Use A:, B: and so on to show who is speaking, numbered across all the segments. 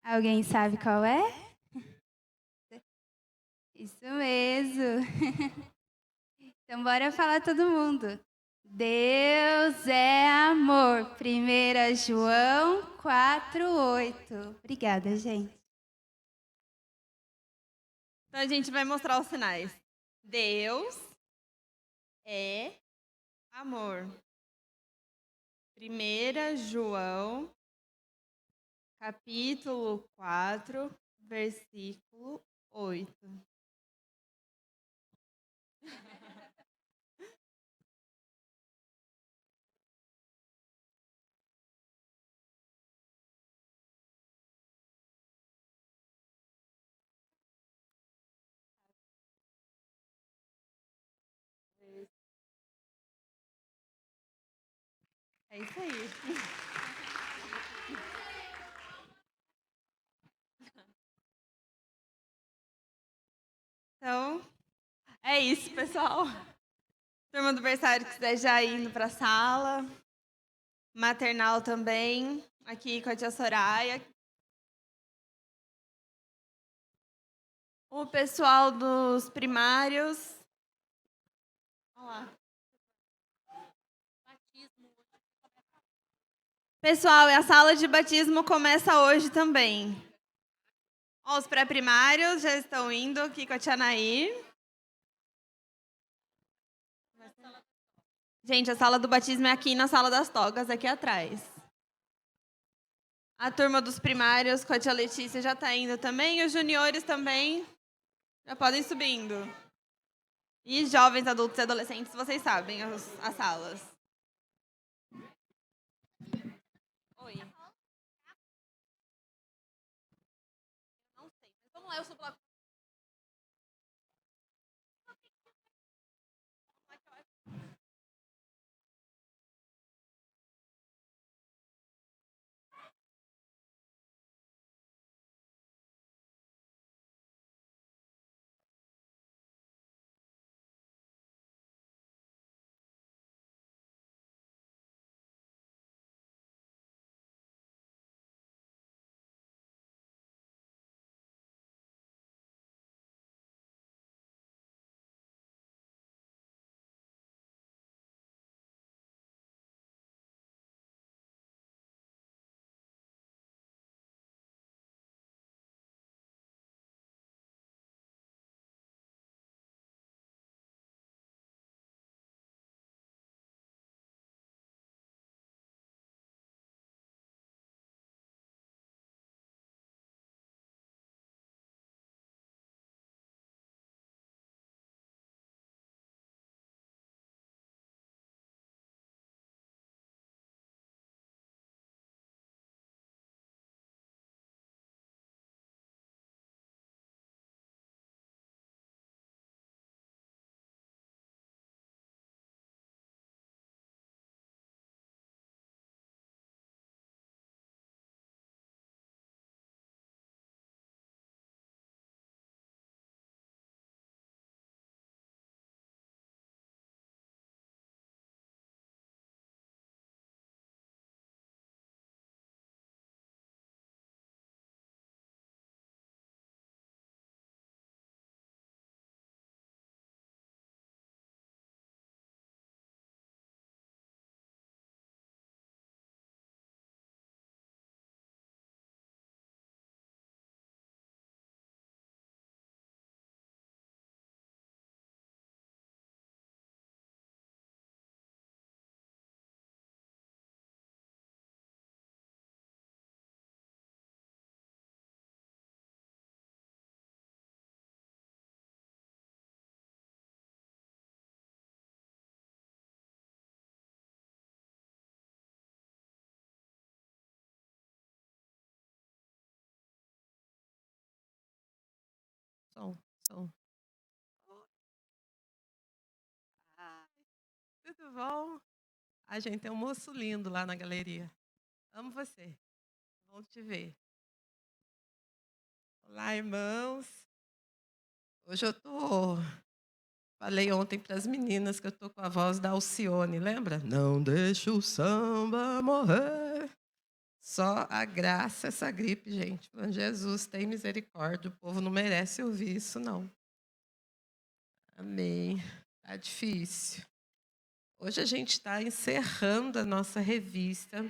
A: Alguém sabe qual é? Isso mesmo. Então, bora falar todo mundo. Deus é amor. 1 João 4:8. Obrigada, gente.
B: Então a gente vai mostrar os sinais. Deus é amor. 1 João, capítulo 4, versículo 8. É isso aí. Então, é isso, pessoal. Turma do berçário que quiser já ir indo para a sala. Maternal também, aqui com a tia Soraya. O pessoal dos primários. Olha lá. Pessoal, a sala de batismo começa hoje também. Ó, os pré-primários já estão indo aqui com a tia Nair. Gente, a sala do batismo é aqui na sala das togas, aqui atrás. A turma dos primários com a tia Letícia já está indo também. E os juniores também já podem subindo. E jovens, adultos e adolescentes, vocês sabem as salas. Oi. Não sei, mas vamos lá, eu sou bloco.
C: Som. Ai, tudo bom? A gente tem um moço lindo lá na galeria. Amo você. Bom te ver. Olá, irmãos. Hoje eu tô. Falei ontem para as meninas que eu tô com a voz da Alcione, lembra? Não deixa o samba morrer. Só a graça, essa gripe, gente. Falando, Jesus, tem misericórdia. O povo não merece ouvir isso, não. Amém. Tá difícil. Hoje a gente está encerrando a nossa revista.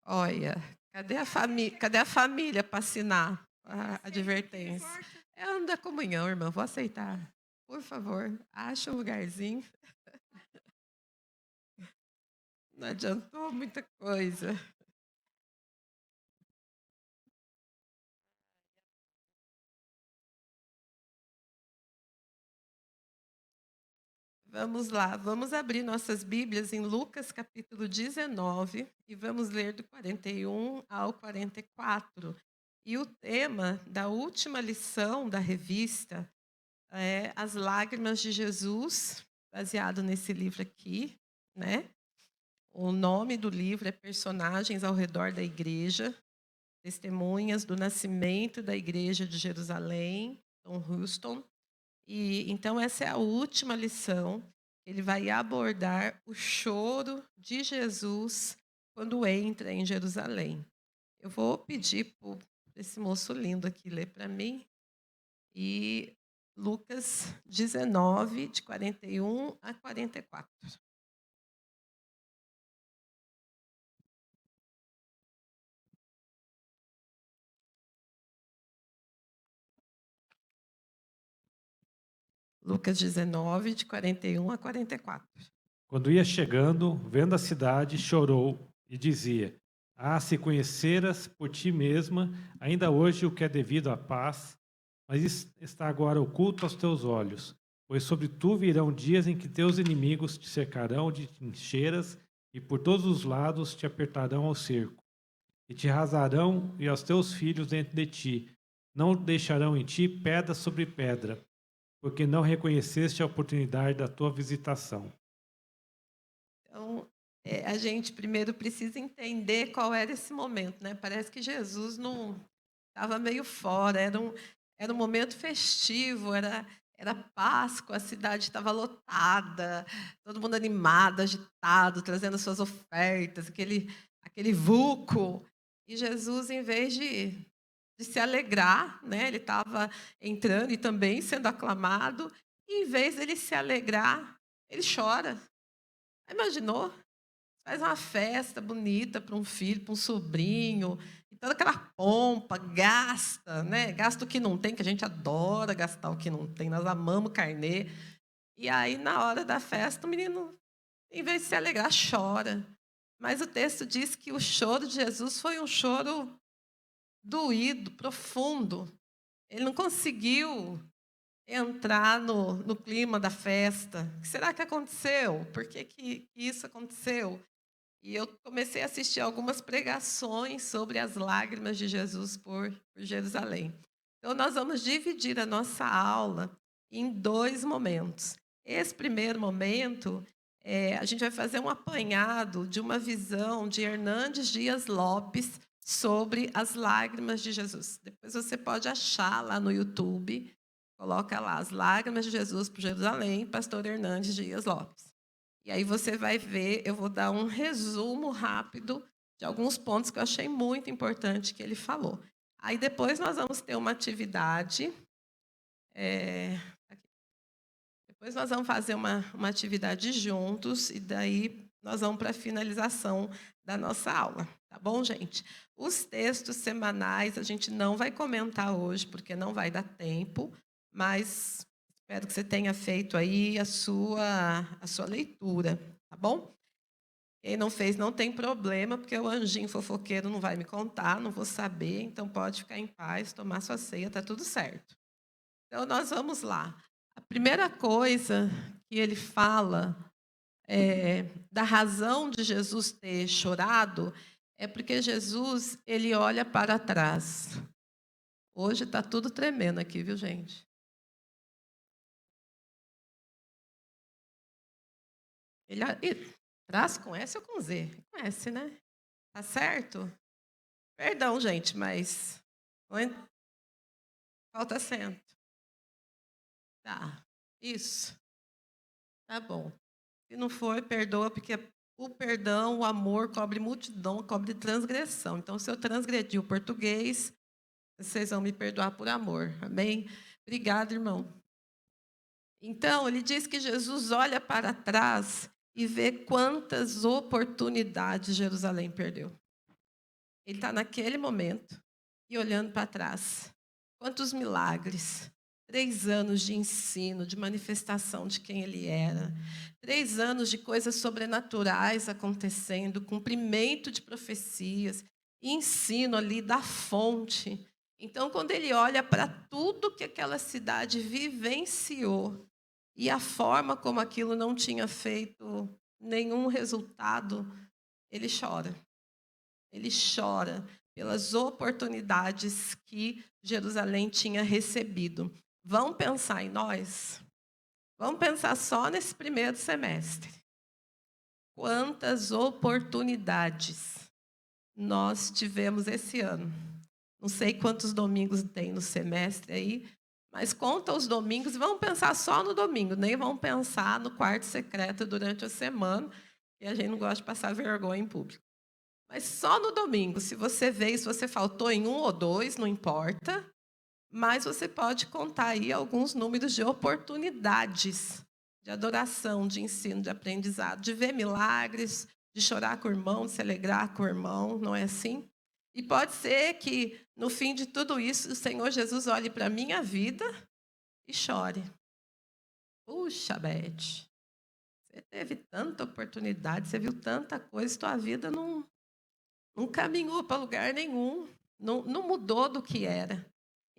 C: Olha, cadê a família para assinar a advertência? É ano da comunhão, irmã. Vou aceitar. Por favor, acha um lugarzinho. Não adiantou muita coisa. Vamos lá, vamos abrir nossas Bíblias em Lucas capítulo 19 e vamos ler do 41 ao 44. E o tema da última lição da revista é As Lágrimas de Jesus, baseado nesse livro aqui, né? O nome do livro é Personagens ao Redor da Igreja, Testemunhas do Nascimento da Igreja de Jerusalém, Tom Houston. E então essa é a última lição. Ele vai abordar o choro de Jesus quando entra em Jerusalém. Eu vou pedir para esse moço lindo aqui ler para mim. E Lucas 19, de 41 a 44. Lucas 19, de 41 a 44.
D: Quando ia chegando, vendo a cidade, chorou e dizia: Ah, se conheceras por ti mesma, ainda hoje o que é devido à paz, mas isso está agora oculto aos teus olhos. Pois sobre tu virão dias em que teus inimigos te cercarão de trincheiras e por todos os lados te apertarão ao cerco. E te arrasarão e aos teus filhos dentro de ti. Não deixarão em ti pedra sobre pedra, porque não reconheceste a oportunidade da tua visitação.
C: Então, a gente primeiro precisa entender qual era esse momento, né? Parece que Jesus não estava meio fora, era um momento festivo, era Páscoa, a cidade estava lotada, todo mundo animado, agitado, trazendo as suas ofertas, aquele vulco. E Jesus, em vez de se alegrar, né? Ele estava entrando e também sendo aclamado, e em vez dele se alegrar, ele chora. Imaginou? Faz uma festa bonita para um filho, para um sobrinho, e toda aquela pompa, gasta, né? Gasta o que não tem, que a gente adora gastar o que não tem, nós amamos carnê. E aí, na hora da festa, o menino, em vez de se alegrar, chora. Mas o texto diz que o choro de Jesus foi um choro doído, profundo. Ele não conseguiu entrar no clima da festa. O que será que aconteceu? Por que isso aconteceu? E eu comecei a assistir algumas pregações sobre as lágrimas de Jesus por Jerusalém. Então, nós vamos dividir a nossa aula em 2 momentos. Esse primeiro momento, a gente vai fazer um apanhado de uma visão de Hernandes Dias Lopes sobre as lágrimas de Jesus. Depois você pode achar lá no YouTube, coloca lá, As Lágrimas de Jesus por Jerusalém, pastor Hernandes Dias Lopes. E aí você vai ver, eu vou dar um resumo rápido de alguns pontos que eu achei muito importante que ele falou. Aí depois nós vamos ter uma atividade. Depois nós vamos fazer uma atividade juntos e daí nós vamos para a finalização da nossa aula. Tá bom, gente? Os textos semanais a gente não vai comentar hoje, porque não vai dar tempo, mas espero que você tenha feito aí a sua leitura, tá bom? Quem não fez não tem problema, porque o anjinho fofoqueiro não vai me contar, não vou saber, então pode ficar em paz, tomar sua ceia, tá tudo certo. Então nós vamos lá. A primeira coisa que ele fala da razão de Jesus ter chorado é porque Jesus, ele olha para trás. Hoje está tudo tremendo aqui, viu, gente? Traz com S ou com Z? Com S, né? Tá certo? Perdão, gente, mas falta acento. Tá, isso. Tá bom. Se não for, perdoa, porque o perdão, o amor cobre multidão, cobre transgressão. Então, se eu transgredi o português, vocês vão me perdoar por amor. Amém? Obrigada, irmão. Então, ele diz que Jesus olha para trás e vê quantas oportunidades Jerusalém perdeu. Ele está naquele momento e olhando para trás. Quantos milagres. 3 anos de ensino, de manifestação de quem ele era. 3 anos de coisas sobrenaturais acontecendo, cumprimento de profecias, ensino ali da fonte. Então, quando ele olha para tudo que aquela cidade vivenciou e a forma como aquilo não tinha feito nenhum resultado, ele chora. Ele chora pelas oportunidades que Jerusalém tinha recebido. Vamos pensar em nós? Vamos pensar só nesse primeiro semestre. Quantas oportunidades nós tivemos esse ano? Não sei quantos domingos tem no semestre aí, mas conta os domingos. Vamos pensar só no domingo, nem vamos pensar no quarto secreto durante a semana, que a gente não gosta de passar vergonha em público. Mas só no domingo, se você veio, se você faltou em 1 ou 2, não importa, mas você pode contar aí alguns números de oportunidades de adoração, de ensino, de aprendizado, de ver milagres, de chorar com o irmão, de se alegrar com o irmão, não é assim? E pode ser que, no fim de tudo isso, o Senhor Jesus olhe para a minha vida e chore. Puxa, Beth, você teve tanta oportunidade, você viu tanta coisa, tua vida não caminhou para lugar nenhum, não mudou do que era.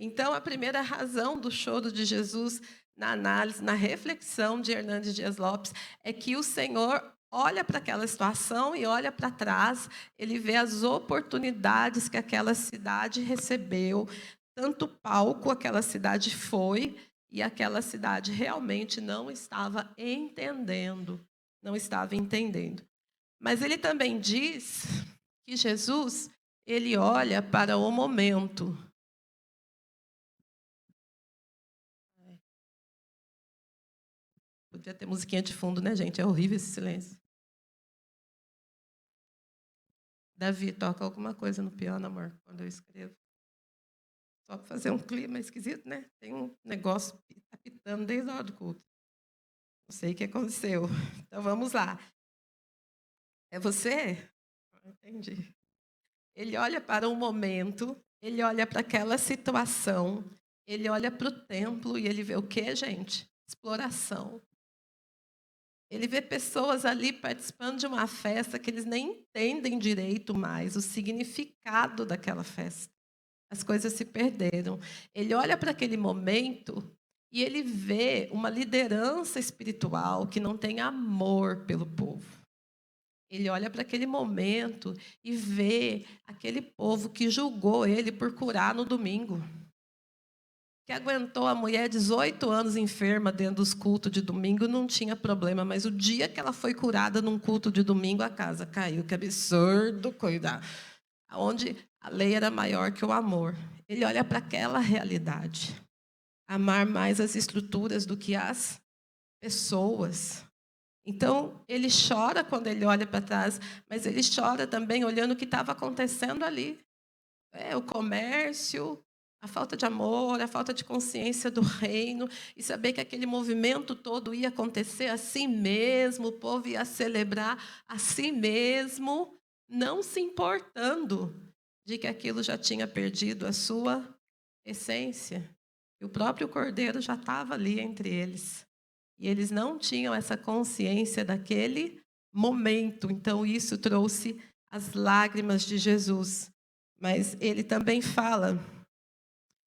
C: Então, a primeira razão do choro de Jesus, na análise, na reflexão de Hernandes Dias Lopes, é que o Senhor olha para aquela situação e olha para trás, ele vê as oportunidades que aquela cidade recebeu, tanto palco aquela cidade foi, e aquela cidade realmente não estava entendendo, não estava entendendo. Mas ele também diz que Jesus, ele olha para o momento. Podia ter musiquinha de fundo, né, gente? É horrível esse silêncio. Davi, toca alguma coisa no piano, amor, quando eu escrevo. Só para fazer um clima esquisito, né? Tem um negócio apitando desde a hora do culto. Não sei o que aconteceu. Então, vamos lá. É você? Entendi. Ele olha para o momento, ele olha para aquela situação, ele olha para o templo e ele vê o quê, gente? Exploração. Ele vê pessoas ali participando de uma festa que eles nem entendem direito mais o significado daquela festa. As coisas se perderam. Ele olha para aquele momento e ele vê uma liderança espiritual que não tem amor pelo povo. Ele olha para aquele momento e vê aquele povo que julgou ele por curar no domingo. Que aguentou a mulher 18 anos enferma dentro dos cultos de domingo, não tinha problema. Mas o dia que ela foi curada num culto de domingo, a casa caiu. Que absurdo, cuidar. Onde a lei era maior que o amor. Ele olha para aquela realidade. Amar mais as estruturas do que as pessoas. Então, ele chora quando ele olha para trás, mas ele chora também olhando o que estava acontecendo ali. O comércio, a falta de amor, a falta de consciência do reino, e saber que aquele movimento todo ia acontecer assim mesmo, o povo ia celebrar assim mesmo, não se importando de que aquilo já tinha perdido a sua essência. E o próprio Cordeiro já estava ali entre eles. E eles não tinham essa consciência daquele momento. Então, isso trouxe as lágrimas de Jesus. Mas ele também fala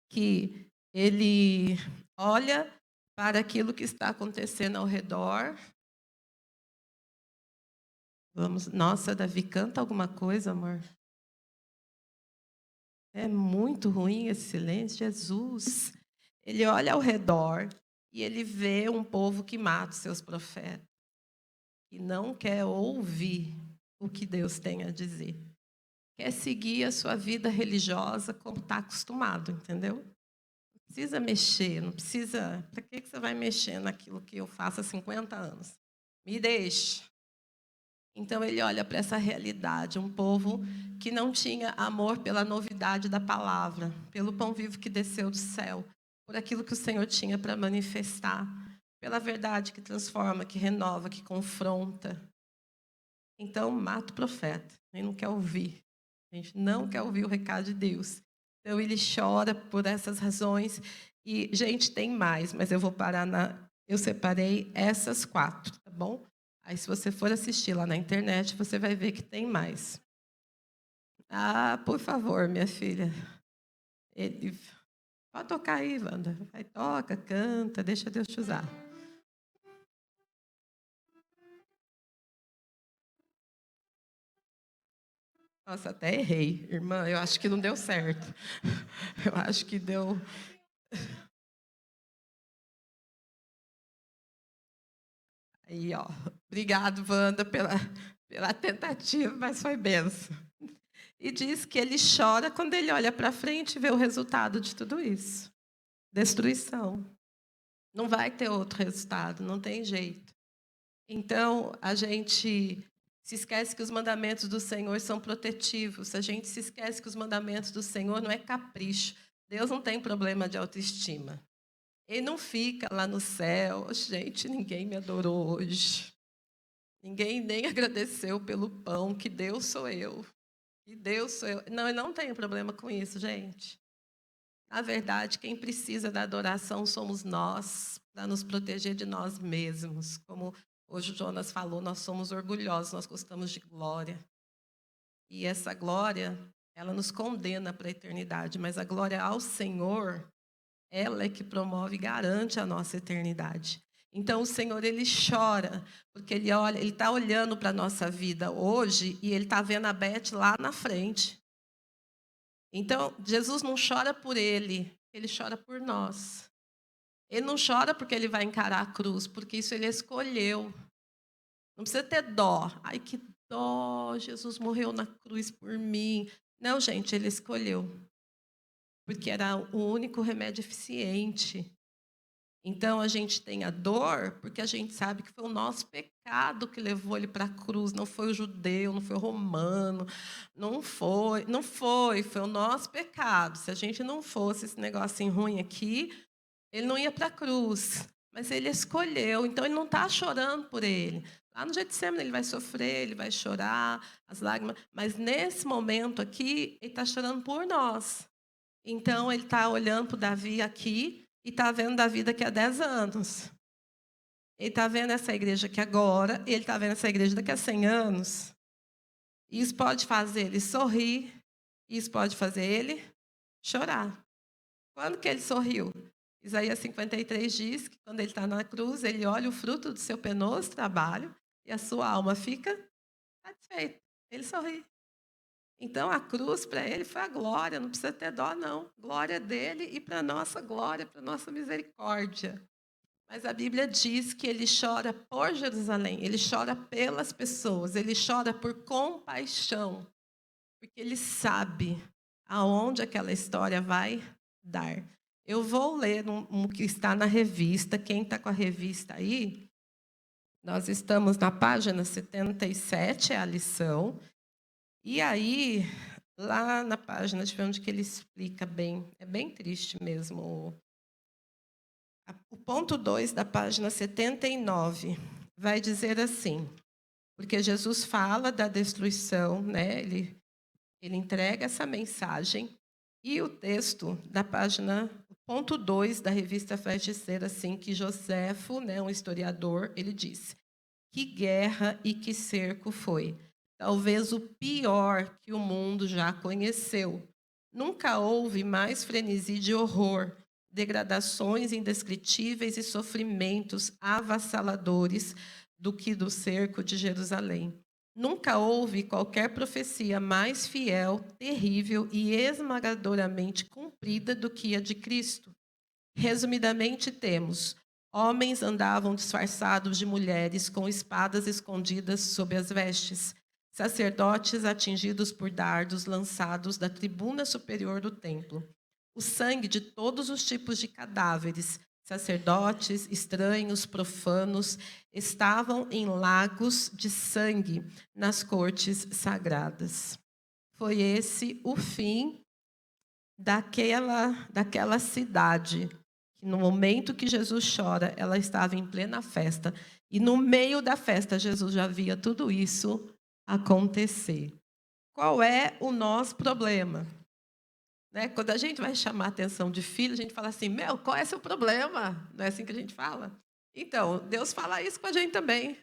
C: que ele olha para aquilo que está acontecendo ao redor. Nossa, Davi, canta alguma coisa, amor? É muito ruim esse silêncio. Jesus, ele olha ao redor e ele vê um povo que mata os seus profetas, que não quer ouvir o que Deus tem a dizer. Quer seguir a sua vida religiosa como está acostumado, entendeu? Não precisa mexer, não precisa... Para que você vai mexer naquilo que eu faço há 50 anos? Me deixe. Então, ele olha para essa realidade, um povo que não tinha amor pela novidade da palavra, pelo pão vivo que desceu do céu, por aquilo que o Senhor tinha para manifestar, pela verdade que transforma, que renova, que confronta. Então, mata o profeta. Ele não quer ouvir. A gente não quer ouvir o recado de Deus. Então, ele chora por essas razões. E, gente, tem mais, mas eu vou parar na... Eu separei essas 4, tá bom? Aí, se você for assistir lá na internet, você vai ver que tem mais. Ah, por favor, minha filha. Ele... Pode tocar aí, Wanda. Vai, toca, canta, deixa Deus te usar. Nossa, até errei, irmã. Eu acho que não deu certo. Eu acho que deu... Aí, ó. Obrigado, Wanda, pela tentativa, mas foi benção. E diz que ele chora quando ele olha para frente e vê o resultado de tudo isso. Destruição. Não vai ter outro resultado, não tem jeito. Então, a gente se esquece que os mandamentos do Senhor são protetivos. A gente se esquece que os mandamentos do Senhor não é capricho. Deus não tem problema de autoestima. Ele não fica lá no céu. Gente, ninguém me adorou hoje. Ninguém nem agradeceu pelo pão, que Deus sou eu. Que Deus sou eu. Não, eu não tenho problema com isso, gente. Na verdade, quem precisa da adoração somos nós, para nos proteger de nós mesmos. Como hoje o Jonas falou, nós somos orgulhosos, nós gostamos de glória. E essa glória, ela nos condena para a eternidade, mas a glória ao Senhor, ela é que promove e garante a nossa eternidade. Então, o Senhor, ele chora, porque ele está olhando para a nossa vida hoje e ele está vendo a Beth lá na frente. Então, Jesus não chora por ele chora por nós. Ele não chora porque ele vai encarar a cruz, porque isso ele escolheu. Não precisa ter dó. Ai, que dó, Jesus morreu na cruz por mim. Não, gente, ele escolheu. Porque era o único remédio eficiente. Então, a gente tem a dor porque a gente sabe que foi o nosso pecado que levou ele para a cruz. Não foi o judeu, não foi o romano, foi o nosso pecado. Se a gente não fosse esse negocinho ruim aqui, ele não ia para a cruz. Mas ele escolheu, então ele não está chorando por ele. Lá no Getsemane ele vai sofrer, ele vai chorar, as lágrimas. Mas nesse momento aqui, ele está chorando por nós. Então, ele está olhando para o Davi aqui, e está vendo Davi daqui a 10 anos. Ele está vendo essa igreja aqui agora, e ele está vendo essa igreja daqui a 100 anos. E isso pode fazer ele sorrir, isso pode fazer ele chorar. Quando que ele sorriu? Isaías 53 diz que quando ele está na cruz, ele olha o fruto do seu penoso trabalho e a sua alma fica satisfeita. Ele sorri. Então, a cruz para ele foi a glória, não precisa ter dó, não. Glória dele e para a nossa glória, para a nossa misericórdia. Mas a Bíblia diz que ele chora por Jerusalém, ele chora pelas pessoas, ele chora por compaixão, porque ele sabe aonde aquela história vai dar. Eu vou ler um que está na revista, quem está com a revista aí, nós estamos na página 77, é a lição. E aí, lá na página, deixa eu ver onde que ele explica bem. É bem triste mesmo. O ponto 2 da página 79 vai dizer assim, porque Jesus fala da destruição, né? Ele entrega essa mensagem, e o texto da página, o ponto 2 da revista vai dizer assim, que Joséfo, né, um historiador, ele disse, que guerra e que cerco foi. Talvez o pior que o mundo já conheceu. Nunca houve mais frenesi de horror, degradações indescritíveis e sofrimentos avassaladores do que do cerco de Jerusalém. Nunca houve qualquer profecia mais fiel, terrível e esmagadoramente cumprida do que a de Cristo. Resumidamente, temos: homens andavam disfarçados de mulheres com espadas escondidas sob as vestes. Sacerdotes atingidos por dardos lançados da tribuna superior do templo. O sangue de todos os tipos de cadáveres, sacerdotes, estranhos, profanos, estavam em lagos de sangue nas cortes sagradas. Foi esse o fim daquela cidade, que no momento que Jesus chora, ela estava em plena festa. E no meio da festa, Jesus já via tudo isso acontecer. Qual é o nosso problema? Né? Quando a gente vai chamar a atenção de filho, a gente fala assim, qual é seu problema? Não é assim que a gente fala? Então, Deus fala isso com a gente também.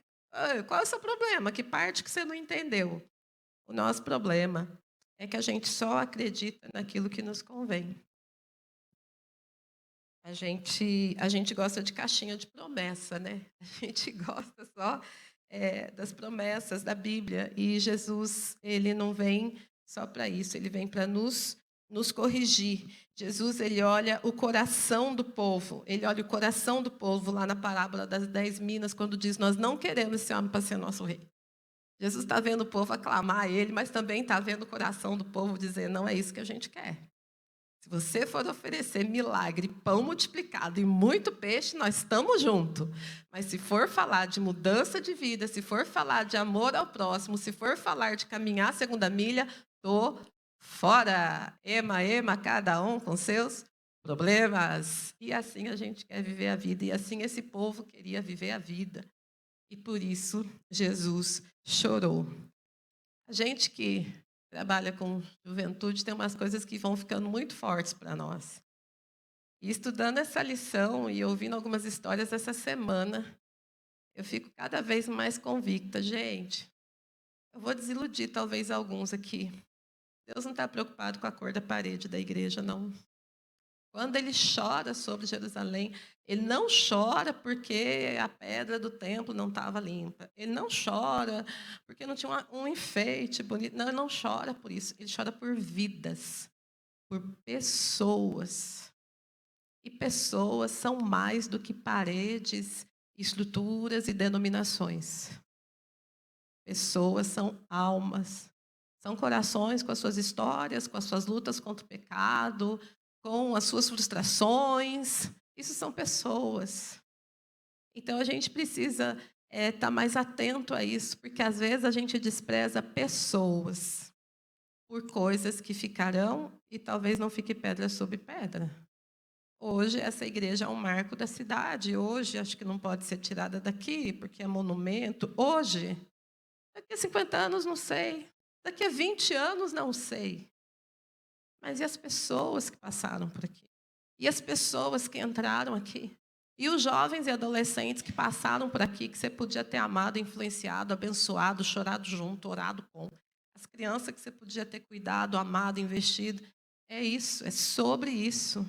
C: Qual é o seu problema? Que parte que você não entendeu? O nosso problema é que a gente só acredita naquilo que nos convém. A gente gosta de caixinha de promessa, né? A gente gosta só das promessas da Bíblia. E Jesus, ele não vem só para isso, ele vem para nos corrigir. Jesus, ele olha o coração do povo. Ele olha o coração do povo lá na parábola das 10 minas, quando diz, nós não queremos esse homem para ser nosso rei. Jesus está vendo o povo aclamar ele, mas também está vendo o coração do povo dizer, não é isso que a gente quer. Se você for oferecer milagre, pão multiplicado e muito peixe, nós estamos juntos. Mas se for falar de mudança de vida, se for falar de amor ao próximo, se for falar de caminhar a segunda milha, estou fora. Ema, cada um com seus problemas. E assim a gente quer viver a vida. E assim esse povo queria viver a vida. E por isso Jesus chorou. A gente que trabalha com juventude, tem umas coisas que vão ficando muito fortes para nós. E estudando essa lição e ouvindo algumas histórias essa semana, eu fico cada vez mais convicta. Gente, eu vou desiludir talvez alguns aqui. Deus não está preocupado com a cor da parede da igreja, não. Quando ele chora sobre Jerusalém, ele não chora porque a pedra do templo não estava limpa. Ele não chora porque não tinha um enfeite bonito. Não, ele não chora por isso. Ele chora por vidas, por pessoas. E pessoas são mais do que paredes, estruturas e denominações. Pessoas são almas. São corações com as suas histórias, com as suas lutas contra o pecado, com as suas frustrações. Isso são pessoas. Então, a gente precisa estar mais atento a isso, porque, às vezes, a gente despreza pessoas por coisas que ficarão e talvez não fique pedra sobre pedra. Hoje, essa igreja é um marco da cidade. Hoje, acho que não pode ser tirada daqui, porque é monumento. Hoje, daqui a 50 anos, não sei. Daqui a 20 anos, não sei. Mas e as pessoas que passaram por aqui? E as pessoas que entraram aqui? E os jovens e adolescentes que passaram por aqui, que você podia ter amado, influenciado, abençoado, chorado junto, orado com. As crianças que você podia ter cuidado, amado, investido. É isso, é sobre isso.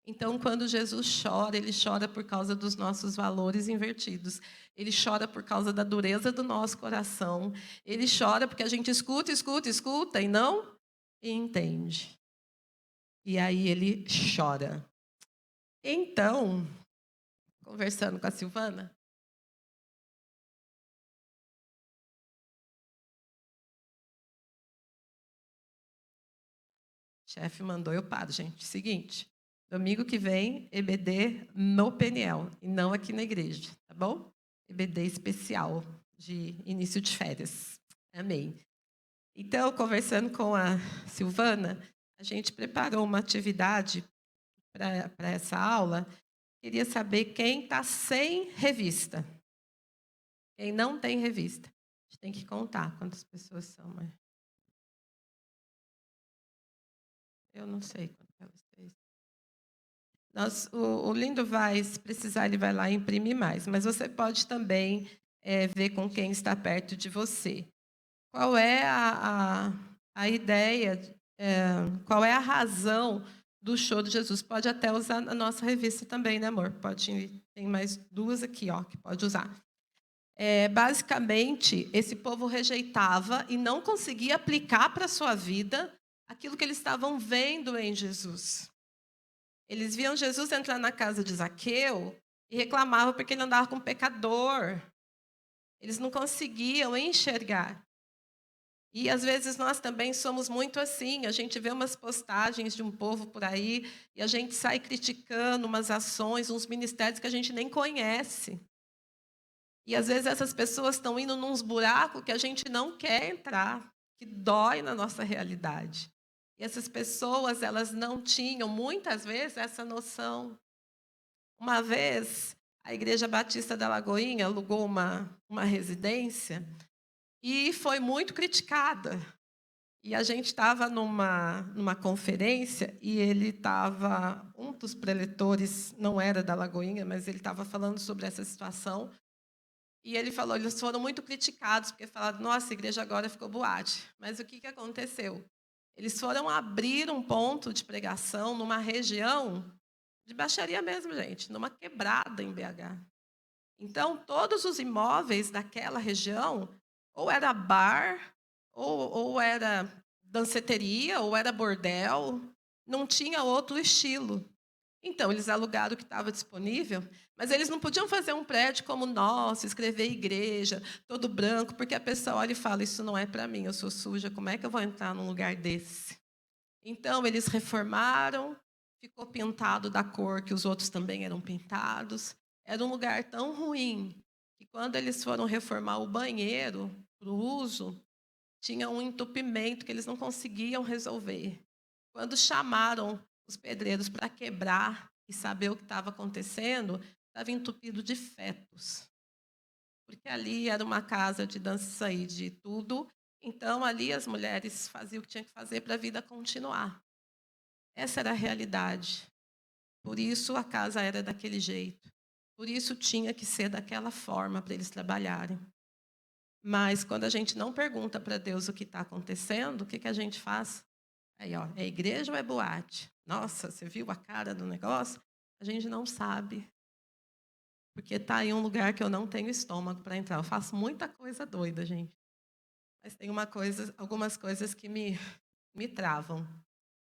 C: Então, quando Jesus chora, ele chora por causa dos nossos valores invertidos. Ele chora por causa da dureza do nosso coração. Ele chora porque a gente escuta e não entende. E aí ele chora. Então, conversando com a Silvana, o chefe mandou, eu paro, gente. Seguinte, domingo que vem, EBD no Peniel, e não aqui na igreja, tá bom? EBD especial, de início de férias. Amém. Então, conversando com a Silvana, a gente preparou uma atividade para essa aula. Queria saber quem está sem revista. Quem não tem revista. A gente tem que contar quantas pessoas são. Mas... eu não sei quantas vocês. O Lindo vai, se precisar, ele vai lá e imprimir mais. Mas você pode também ver com quem está perto de você. Qual é a ideia, qual é a razão do choro de Jesus? Pode até usar a nossa revista também, né, amor? Tem mais duas aqui, ó, que pode usar. Basicamente, esse povo rejeitava e não conseguia aplicar para a sua vida aquilo que eles estavam vendo em Jesus. Eles viam Jesus entrar na casa de Zaqueu e reclamavam porque ele andava com um pecador. Eles não conseguiam enxergar. E, às vezes, nós também somos muito assim. A gente vê umas postagens de um povo por aí e a gente sai criticando umas ações, uns ministérios que a gente nem conhece. E, às vezes, essas pessoas estão indo nos buracos que a gente não quer entrar, que dói na nossa realidade. E essas pessoas, elas não tinham, muitas vezes, essa noção. Uma vez, a Igreja Batista da Lagoinha alugou uma residência e foi muito criticada. E a gente estava numa conferência e ele estava, um dos preletores, não era da Lagoinha, mas ele estava falando sobre essa situação. E ele falou, eles foram muito criticados, porque falaram, nossa, a igreja agora ficou boate. Mas o que aconteceu? Eles foram abrir um ponto de pregação numa região de baixaria mesmo, gente, numa quebrada em BH. Então, todos os imóveis daquela região, ou era bar, ou era danceteria, ou era bordel, não tinha outro estilo. Então, eles alugaram o que estava disponível, mas eles não podiam fazer um prédio como o nosso, escrever igreja, todo branco, porque a pessoa olha e fala, isso não é para mim, eu sou suja, como é que eu vou entrar num lugar desse? Então, eles reformaram, ficou pintado da cor que os outros também eram pintados. Era um lugar tão ruim que, quando eles foram reformar o banheiro para o uso, tinha um entupimento que eles não conseguiam resolver. Quando chamaram os pedreiros para quebrar e saber o que estava acontecendo, estava entupido de fetos. Porque ali era uma casa de dança e de tudo, então ali as mulheres faziam o que tinha que fazer para a vida continuar. Essa era a realidade. Por isso a casa era daquele jeito. Por isso tinha que ser daquela forma para eles trabalharem. Mas quando a gente não pergunta para Deus o que está acontecendo, o que a gente faz? Aí, ó, é igreja ou é boate? Nossa, você viu a cara do negócio? A gente não sabe. Porque está em um lugar que eu não tenho estômago para entrar. Eu faço muita coisa doida, gente. Mas tem algumas coisas que me travam.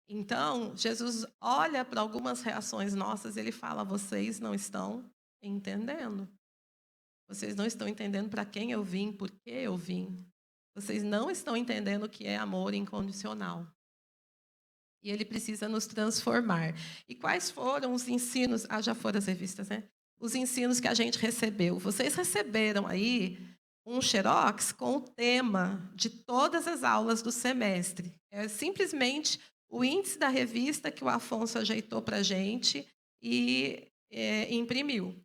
C: Então, Jesus olha para algumas reações nossas e ele fala, vocês não estão entendendo. Vocês não estão entendendo para quem eu vim, por que eu vim. Vocês não estão entendendo o que é amor incondicional. E ele precisa nos transformar. E quais foram os ensinos? Já foram as revistas, né? Os ensinos que a gente recebeu. Vocês receberam aí um xerox com o tema de todas as aulas do semestre. É simplesmente o índice da revista que o Afonso ajeitou para a gente e imprimiu.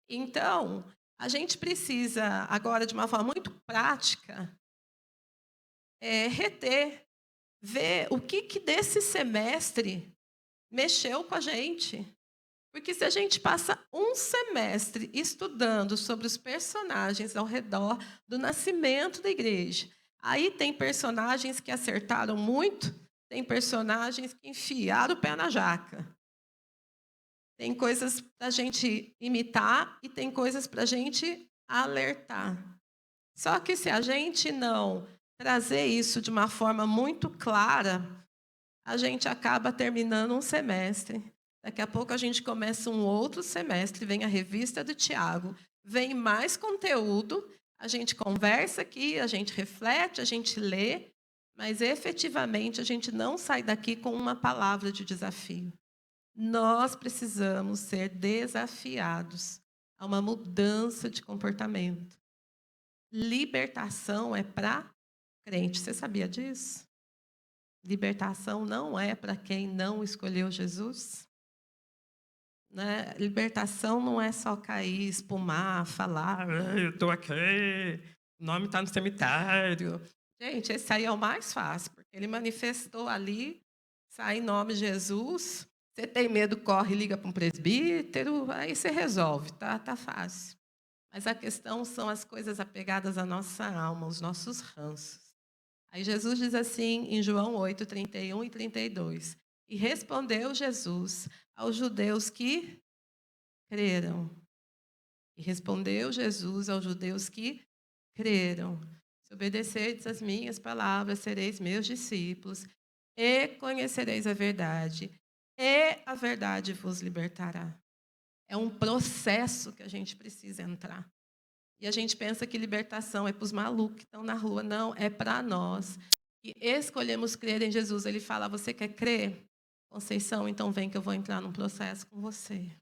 C: Então, a gente precisa, agora, de uma forma muito prática, reter, ver o que desse semestre mexeu com a gente. Porque se a gente passa um semestre estudando sobre os personagens ao redor do nascimento da igreja, aí tem personagens que acertaram muito, tem personagens que enfiaram o pé na jaca. Tem coisas para a gente imitar e tem coisas para a gente alertar. Só que se a gente não trazer isso de uma forma muito clara, a gente acaba terminando um semestre. Daqui a pouco a gente começa um outro semestre, vem a revista do Tiago, vem mais conteúdo, a gente conversa aqui, a gente reflete, a gente lê, mas efetivamente a gente não sai daqui com uma palavra de desafio. Nós precisamos ser desafiados a uma mudança de comportamento. Libertação é para crente. Você sabia disso? Libertação não é para quem não escolheu Jesus. Né? Libertação não é só cair, espumar, falar, eu estou aqui, o nome está no cemitério. Gente, esse aí é o mais fácil, porque ele manifestou ali, sai em nome de Jesus. Você tem medo, corre, liga para um presbítero, aí você resolve, tá fácil. Mas a questão são as coisas apegadas à nossa alma, os nossos ranços. Aí Jesus diz assim, em João 8, 31 e 32. E respondeu Jesus aos judeus que creram. E respondeu Jesus aos judeus que creram. Se obedecerdes às minhas palavras, sereis meus discípulos e conhecereis a verdade. E a verdade vos libertará. É um processo que a gente precisa entrar. E a gente pensa que libertação é para os malucos que estão na rua. Não, é para nós. E escolhemos crer em Jesus. Ele fala, você quer crer? Conceição, então vem que eu vou entrar num processo com você.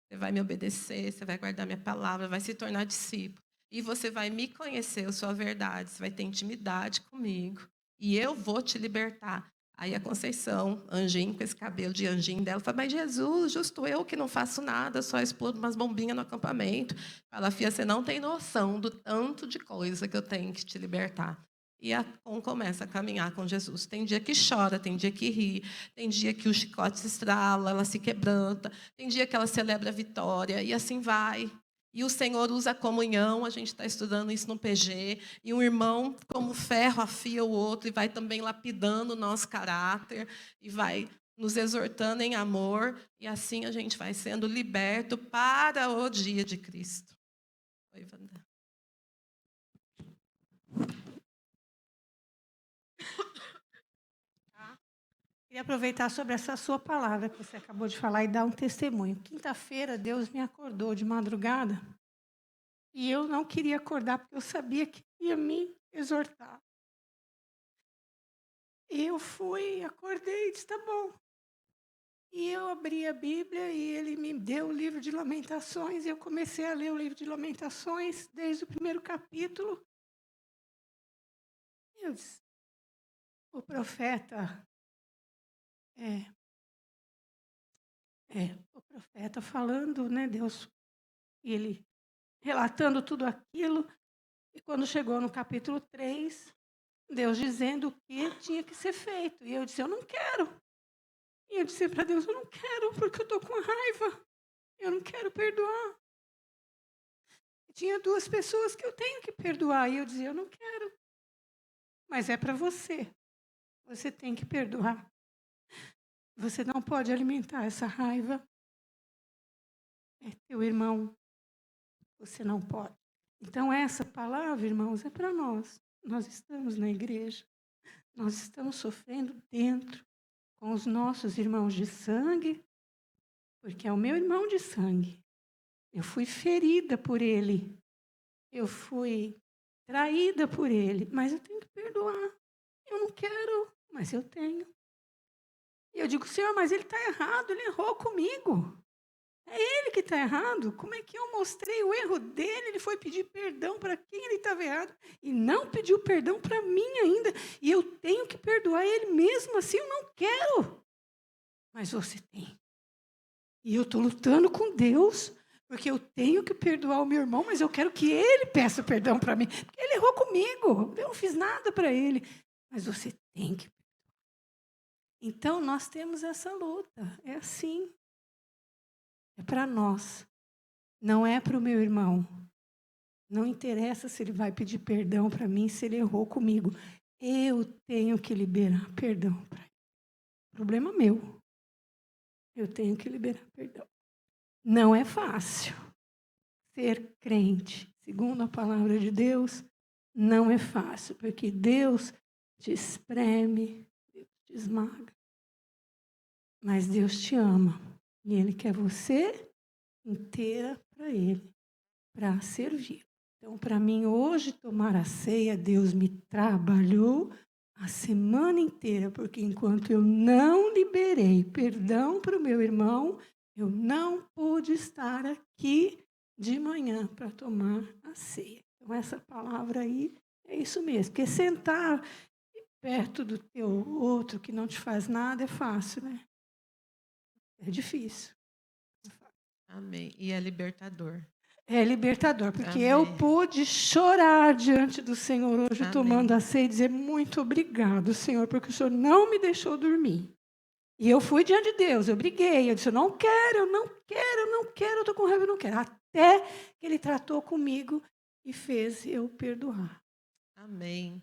C: Você vai me obedecer, você vai guardar minha palavra, vai se tornar discípulo. E você vai me conhecer, a sua verdade, você vai ter intimidade comigo. E eu vou te libertar. Aí a Conceição, anjinho, com esse cabelo de anjinho dela, fala, mas Jesus, justo eu que não faço nada, só explodo umas bombinhas no acampamento. Fala, filha, você não tem noção do tanto de coisa que eu tenho que te libertar. E a Com começa a caminhar com Jesus. Tem dia que chora, tem dia que ri, tem dia que o chicote se estrala, ela se quebranta, tem dia que ela celebra a vitória, e assim vai. E o Senhor usa a comunhão, a gente está estudando isso no PG, e um irmão, como ferro, afia o outro, e vai também lapidando o nosso caráter, e vai nos exortando em amor, e assim a gente vai sendo liberto para o dia de Cristo. Oi, Wanda.
E: Queria aproveitar sobre essa sua palavra que você acabou de falar e dar um testemunho. Quinta-feira, Deus me acordou de madrugada e eu não queria acordar porque eu sabia que ia me exortar. E eu fui, acordei e disse, tá bom. E eu abri a Bíblia e ele me deu o livro de Lamentações e eu comecei a ler o livro de Lamentações desde o primeiro capítulo. E eu disse, o profeta... o profeta falando, né, Deus, ele relatando tudo aquilo, e quando chegou no capítulo 3, Deus dizendo o que tinha que ser feito. E eu disse, eu não quero. E eu disse para Deus, eu não quero, porque eu estou com raiva. Eu não quero perdoar. E tinha 2 pessoas que eu tenho que perdoar, e eu dizia, eu não quero. Mas é para você. Você tem que perdoar. Você não pode alimentar essa raiva. É teu irmão. Você não pode. Então, essa palavra, irmãos, é para nós. Nós estamos na igreja. Nós estamos sofrendo dentro com os nossos irmãos de sangue, porque é o meu irmão de sangue. Eu fui ferida por ele. Eu fui traída por ele. Mas eu tenho que perdoar. Eu não quero, mas eu tenho. E eu digo, Senhor, mas ele está errado, ele errou comigo. É ele que está errado. Como é que eu mostrei o erro dele? Ele foi pedir perdão para quem ele estava errado e não pediu perdão para mim ainda. E eu tenho que perdoar ele mesmo assim, eu não quero. Mas você tem. E eu estou lutando com Deus, porque eu tenho que perdoar o meu irmão, mas eu quero que ele peça perdão para mim. Porque ele errou comigo, eu não fiz nada para ele. Mas você tem que perdoar. Então, nós temos essa luta. É assim. É para nós. Não é para o meu irmão. Não interessa se ele vai pedir perdão para mim, se ele errou comigo. Eu tenho que liberar perdão para ele. Problema meu. Eu tenho que liberar perdão. Não é fácil. Ser crente, segundo a palavra de Deus, não é fácil, porque Deus te espreme, Deus te esmaga. Mas Deus te ama. E Ele quer você inteira para Ele, para servir. Então, para mim, hoje, tomar a ceia, Deus me trabalhou a semana inteira, porque enquanto eu não liberei perdão para o meu irmão, eu não pude estar aqui de manhã para tomar a ceia. Então, essa palavra aí é isso mesmo, porque sentar perto do teu outro que não te faz nada é fácil, né? É difícil.
C: Amém. E é libertador.
E: É libertador, porque
C: Amém.
E: eu pude chorar diante do Senhor hoje,
C: Amém.
E: tomando a ceia e dizer muito obrigado, Senhor, porque o Senhor não me deixou dormir. E eu fui diante de Deus, eu briguei, eu disse, eu não quero, eu estou com raiva, eu não quero. Até que Ele tratou comigo e fez eu perdoar.
C: Amém.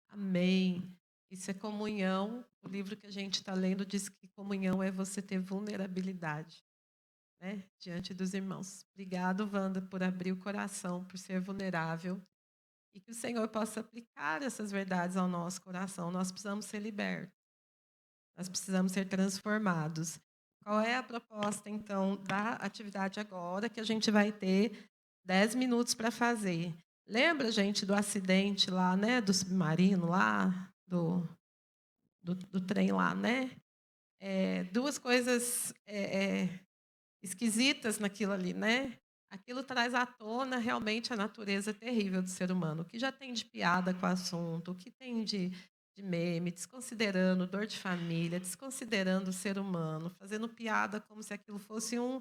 C: Amém. Isso é comunhão. O livro que a gente está lendo diz que comunhão é você ter vulnerabilidade, né, diante dos irmãos. Obrigado, Wanda, por abrir o coração, por ser vulnerável. E que o Senhor possa aplicar essas verdades ao nosso coração. Nós precisamos ser libertos. Nós precisamos ser transformados. Qual é a proposta, então, da atividade agora, que a gente vai ter 10 minutos para fazer? Lembra, gente, do acidente lá, né, do submarino lá, do trem lá, né? 2 coisas esquisitas naquilo ali, né? Aquilo traz à tona realmente a natureza terrível do ser humano. O que já tem de piada com o assunto, o que tem de meme, desconsiderando dor de família, desconsiderando o ser humano, fazendo piada como se aquilo fosse um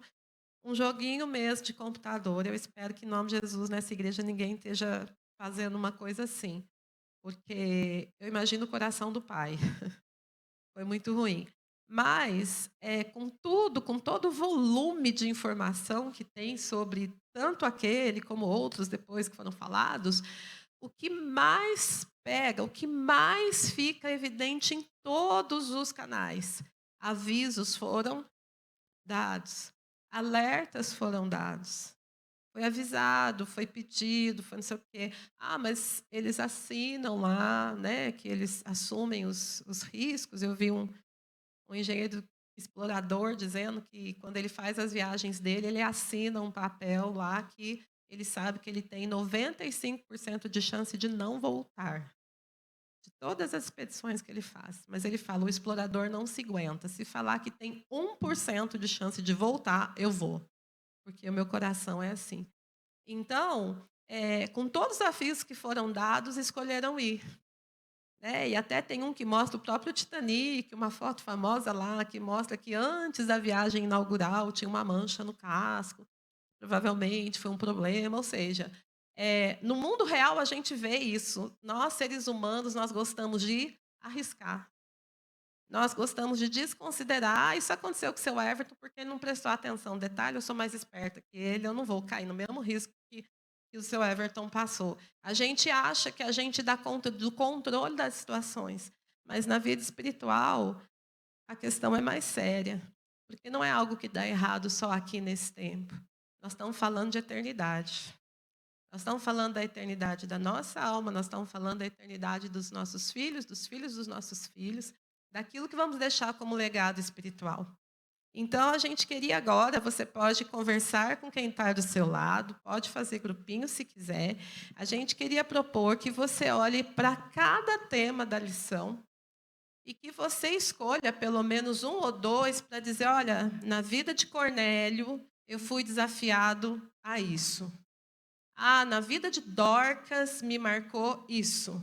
C: joguinho mesmo de computador. Eu espero que, em nome de Jesus, nessa igreja ninguém esteja fazendo uma coisa assim, porque eu imagino o coração do pai. Foi muito ruim. Mas, com tudo, com todo o volume de informação que tem sobre tanto aquele como outros depois que foram falados, o que mais pega, o que mais fica evidente em todos os canais, avisos foram dados, alertas foram dados. Foi avisado, foi pedido, foi não sei o quê. Ah, mas eles assinam lá, né, que eles assumem os riscos. Eu vi um engenheiro explorador dizendo que quando ele faz as viagens dele, ele assina um papel lá que ele sabe que ele tem 95% de chance de não voltar. De todas as expedições que ele faz. Mas ele fala, o explorador não se aguenta. Se falar que tem 1% de chance de voltar, eu vou. Porque o meu coração é assim. Então, com todos os desafios que foram dados, escolheram ir. Né? E até tem um que mostra o próprio Titanic, uma foto famosa lá, que mostra que antes da viagem inaugural tinha uma mancha no casco. Provavelmente foi um problema, ou seja, no mundo real a gente vê isso. Nós, seres humanos, nós gostamos de arriscar. Nós gostamos de desconsiderar. Ah, isso aconteceu com o seu Everton porque ele não prestou atenção. Detalhe, eu sou mais esperta que ele, eu não vou cair no mesmo risco que o seu Everton passou. A gente acha que a gente dá conta do controle das situações, mas na vida espiritual a questão é mais séria, porque não é algo que dá errado só aqui nesse tempo. Nós estamos falando de eternidade. Nós estamos falando da eternidade da nossa alma, nós estamos falando da eternidade dos nossos filhos, dos filhos dos nossos filhos, daquilo que vamos deixar como legado espiritual. Então, a gente queria agora, você pode conversar com quem está do seu lado, pode fazer grupinho se quiser. A gente queria propor que você olhe para cada tema da lição e que você escolha pelo menos um ou dois para dizer, olha, na vida de Cornélio, eu fui desafiado a isso. Ah, na vida de Dorcas me marcou isso.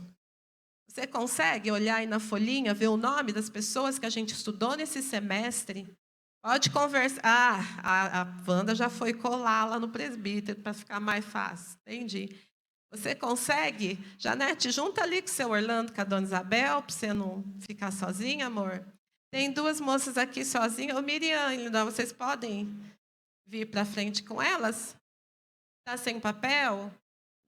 C: Você consegue olhar aí na folhinha, ver o nome das pessoas que a gente estudou nesse semestre? Pode conversar. Ah, a Wanda já foi colar lá no presbítero para ficar mais fácil. Entendi. Você consegue? Janete, junta ali com o seu Orlando, com a dona Isabel, para você não ficar sozinha, amor. Tem duas moças aqui sozinhas. Ô, Miriam, Linda, vocês podem vir para frente com elas? Está sem papel?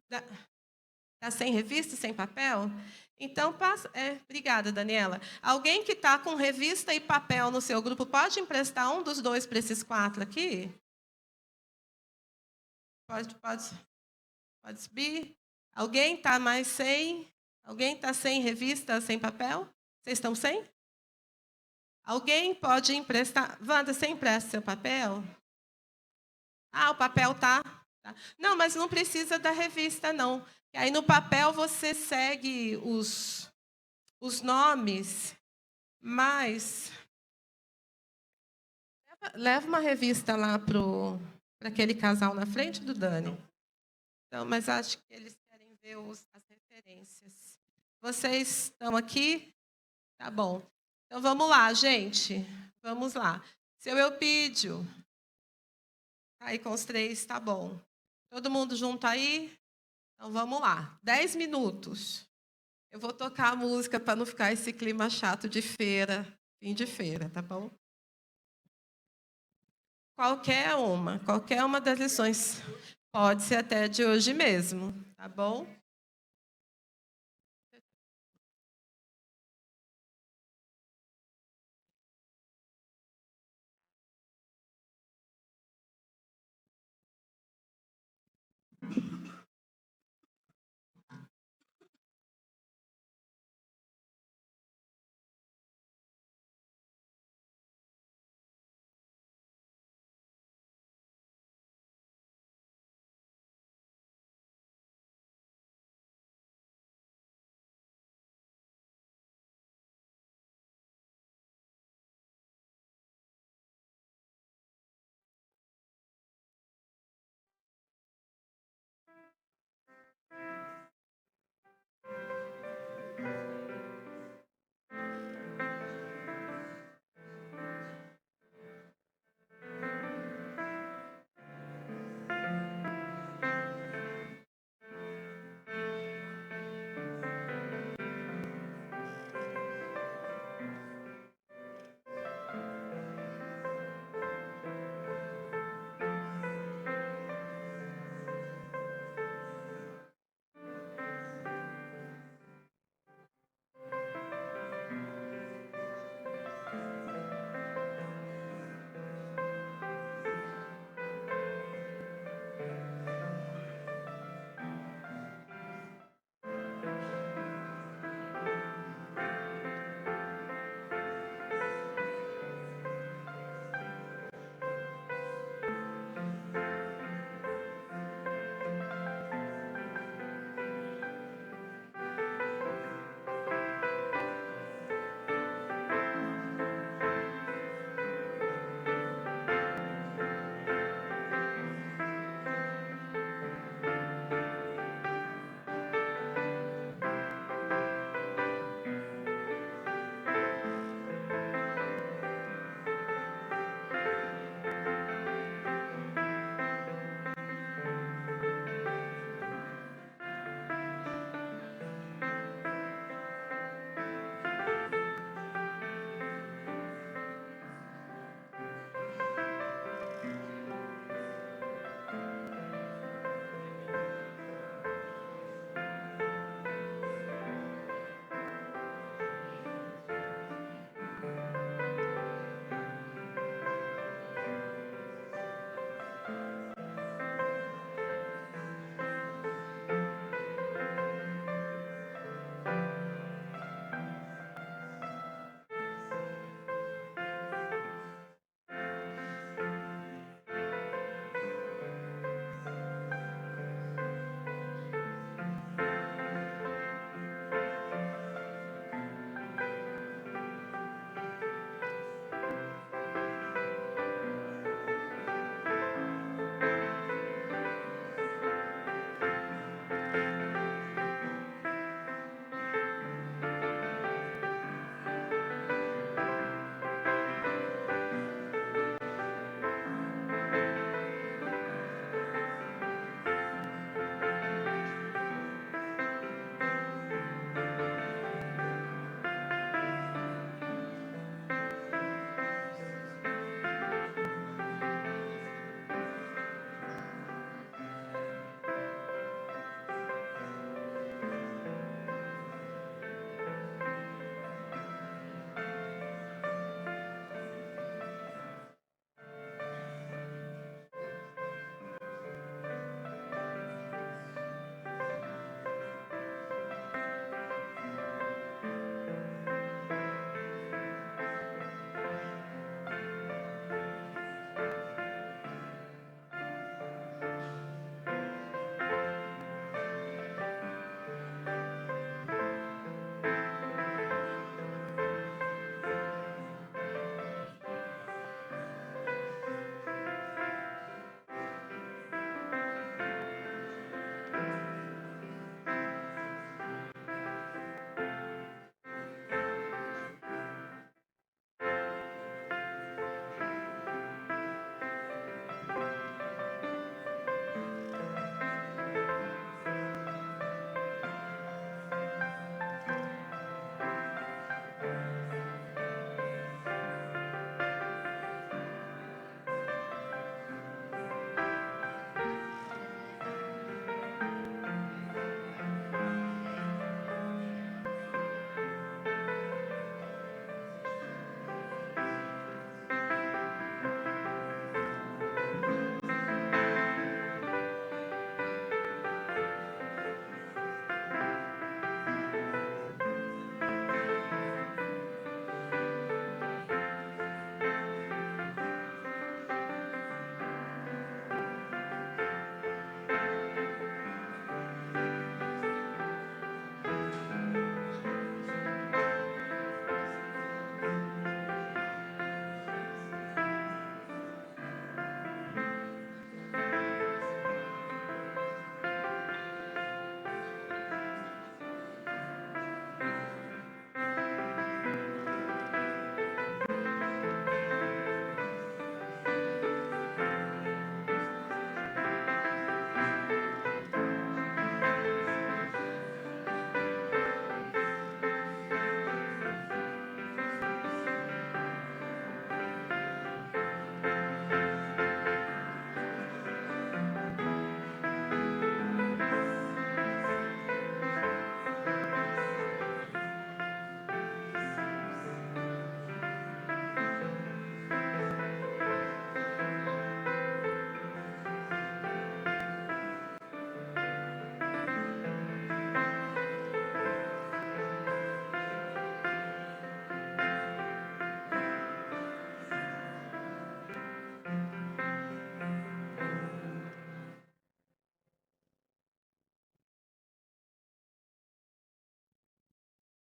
C: Está sem revista, sem papel? Então, passa. Obrigada, Daniela. Alguém que está com revista e papel no seu grupo, pode emprestar um dos dois para esses 4 aqui? Pode subir. Alguém está mais sem? Alguém está sem revista, sem papel? Vocês estão sem? Alguém pode emprestar? Wanda, você empresta seu papel? Ah, o papel tá. Não, mas não precisa da revista, não. Aí no papel você segue os nomes, mas leva uma revista lá para aquele casal na frente do Dani. Então, mas acho que eles querem ver as referências. Vocês estão aqui? Tá bom. Então vamos lá, gente. Vamos lá. Seu Eupídio. Aí com os 3, tá bom. Todo mundo junto aí? Então vamos lá. 10 minutos. Eu vou tocar a música para não ficar esse clima chato de feira, fim de feira, tá bom? Qualquer uma das lições. Pode ser até de hoje mesmo, tá bom?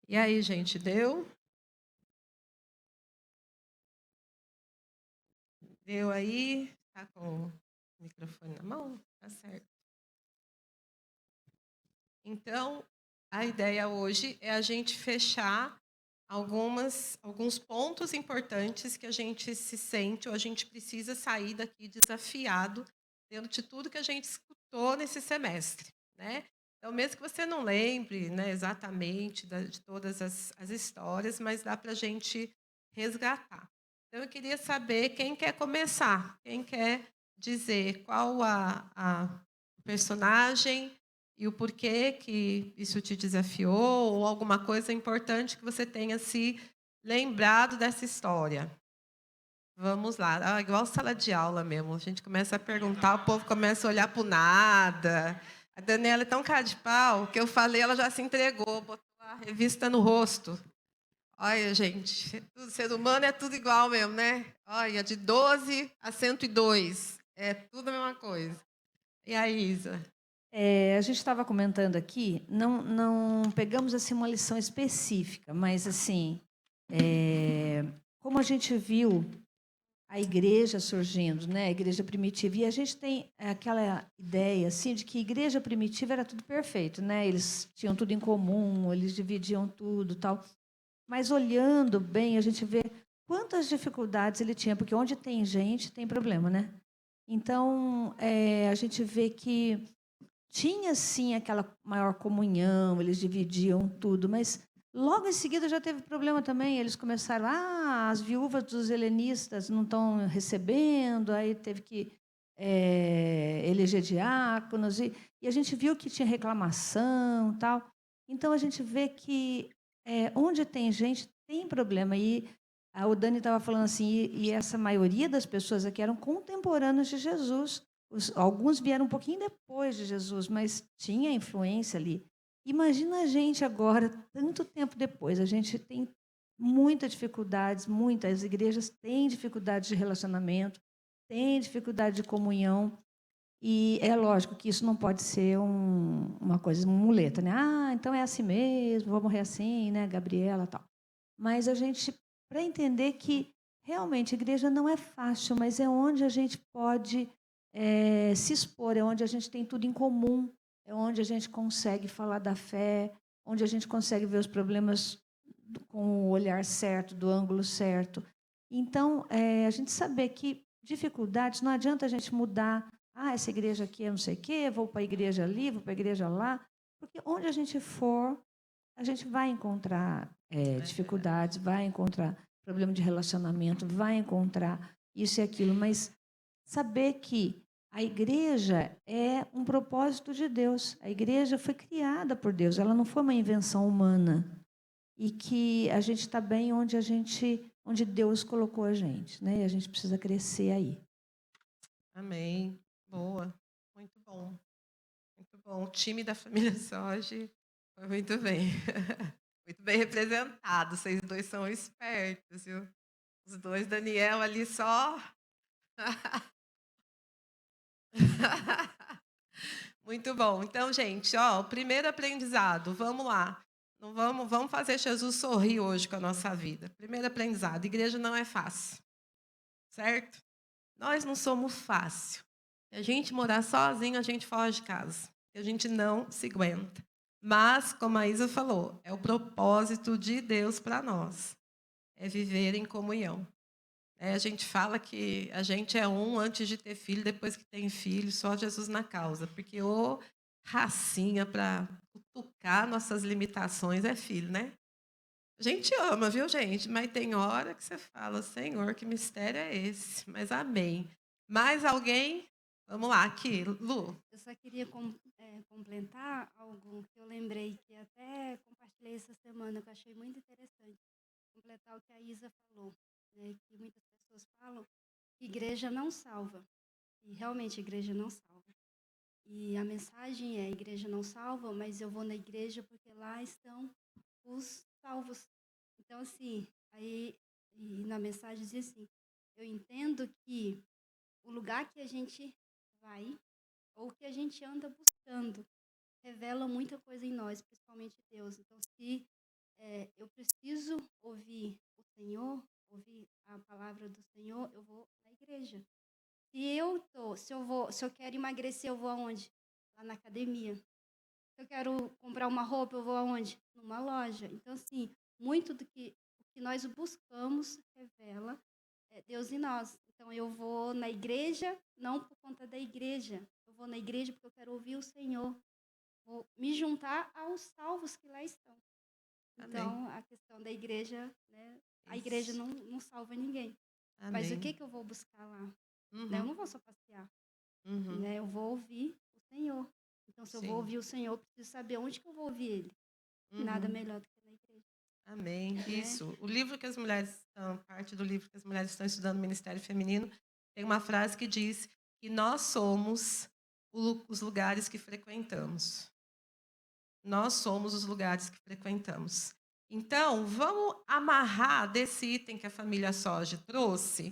C: E aí, gente, deu? Deu aí? Tá com o microfone na mão? Tá certo. Então, a ideia hoje é a gente fechar alguns pontos importantes que a gente se sente ou a gente precisa sair daqui desafiado dentro de tudo que a gente escutou nesse semestre, né? Então, mesmo que você não lembre, né, exatamente de todas as histórias, mas dá para a gente resgatar. Então, eu queria saber quem quer começar, quem quer dizer qual a personagem e o porquê que isso te desafiou, ou alguma coisa importante que você tenha se lembrado dessa história. Vamos lá. Igual sala de aula mesmo. A gente começa a perguntar, o povo começa a olhar para o nada. A Daniela é tão cara de pau que eu falei, ela já se entregou, botou a revista no rosto. Olha, gente, ser humano é tudo igual mesmo, né? Olha, de 12 a 102. É tudo a mesma coisa. E aí, Isa?
F: A gente estava comentando aqui, não pegamos assim uma lição específica, mas assim, como a gente viu a igreja surgindo, né, a igreja primitiva, e a gente tem aquela ideia assim de que a igreja primitiva era tudo perfeito, né? Eles tinham tudo em comum, eles dividiam tudo, tal. Mas olhando bem, a gente vê quantas dificuldades ele tinha, porque onde tem gente tem problema, né? Então, a gente vê que tinha sim aquela maior comunhão, eles dividiam tudo, mas logo em seguida já teve problema também. Eles começaram, as viúvas dos helenistas não estão recebendo, aí teve que eleger diáconos, e a gente viu que tinha reclamação, tal. Então a gente vê que onde tem gente tem problema. E o Dani estava falando assim, e essa maioria das pessoas aqui eram contemporâneos de Jesus. Alguns vieram um pouquinho depois de Jesus, mas tinha influência ali. Imagina a gente agora, tanto tempo depois, a gente tem muitas dificuldades, muitas igrejas têm dificuldades de relacionamento, têm dificuldade de comunhão, e é lógico que isso não pode ser uma coisa, uma muleta, né? Então é assim mesmo, vou morrer assim, né, Gabriela, tal. Mas a gente, para entender que realmente a igreja não é fácil, mas é onde a gente pode se expor, é onde a gente tem tudo em comum, é onde a gente consegue falar da fé, onde a gente consegue ver os problemas com o olhar certo, do ângulo certo. Então, a gente saber que dificuldades, não adianta a gente mudar, essa igreja aqui é não sei o quê, vou para a igreja ali, vou para a igreja lá, porque onde a gente for, a gente vai encontrar dificuldades, vai encontrar problema de relacionamento, vai encontrar isso e aquilo, mas saber que a igreja é um propósito de Deus. A igreja foi criada por Deus, ela não foi uma invenção humana. E que a gente está bem onde Deus colocou a gente, né? E a gente precisa crescer aí.
C: Amém. Boa. Muito bom. Muito bom. O time da família Soji foi muito bem. Muito bem representado. Vocês dois são espertos, viu? Os dois, Daniel ali só. Muito bom. Então, gente, o primeiro aprendizado, vamos lá. Não vamos fazer Jesus sorrir hoje com a nossa vida. Primeiro aprendizado, igreja não é fácil. Certo? Nós não somos fácil. Se a gente morar sozinho, a gente foge de casa. A gente não se aguenta. Mas, como a Isa falou, é o propósito de Deus para nós. É viver em comunhão. A gente fala que a gente é um antes de ter filho, depois que tem filho, só Jesus na causa. Porque o racinha para cutucar nossas limitações é filho, né? A gente ama, viu, gente? Mas tem hora que você fala, Senhor, que mistério é esse? Mas amém. Mais alguém? Vamos lá, aqui, Lu.
A: Eu só queria complementar algo que eu lembrei, que até compartilhei essa semana, que eu achei muito interessante. Completar o que a Isa falou, né, que muitas pessoas falam que igreja não salva. E realmente a igreja não salva. E a mensagem é: a igreja não salva, mas eu vou na igreja porque lá estão os salvos. Então, assim, aí e na mensagem diz assim: eu entendo que o lugar que a gente vai, ou que a gente anda buscando, revela muita coisa em nós, principalmente Deus. Então, se eu preciso ouvir o Senhor, ouvir a palavra do Senhor, eu vou na igreja. Se eu quero emagrecer, eu vou aonde? Lá na academia. Se eu quero comprar uma roupa, eu vou aonde? Numa loja. Então, assim, muito do que o que nós buscamos revela Deus em nós. Então, eu vou na igreja, não por conta da igreja. Eu vou na igreja porque eu quero ouvir o Senhor. Vou me juntar aos salvos que lá estão.
C: Amém.
A: Então, a questão da igreja, né? A igreja
C: Isso.
A: não salva ninguém. Mas o
C: Amém.
A: que eu vou buscar lá? Né? Eu
C: Uhum.
A: não vou só passear,
C: Uhum.
A: né? Eu vou ouvir o Senhor. Então, se eu vou
C: Sim.
A: ouvir o Senhor, eu preciso saber onde que eu vou ouvir Ele. E nada
C: Uhum.
A: melhor do que na igreja,
C: Amém.
A: né?
C: Isso. O livro que as mulheres estão, parte do livro que as mulheres estão estudando no Ministério Feminino, tem uma frase que diz que nós somos os lugares que frequentamos. Nós somos os lugares que frequentamos. Então, vamos amarrar desse item que a família Soge trouxe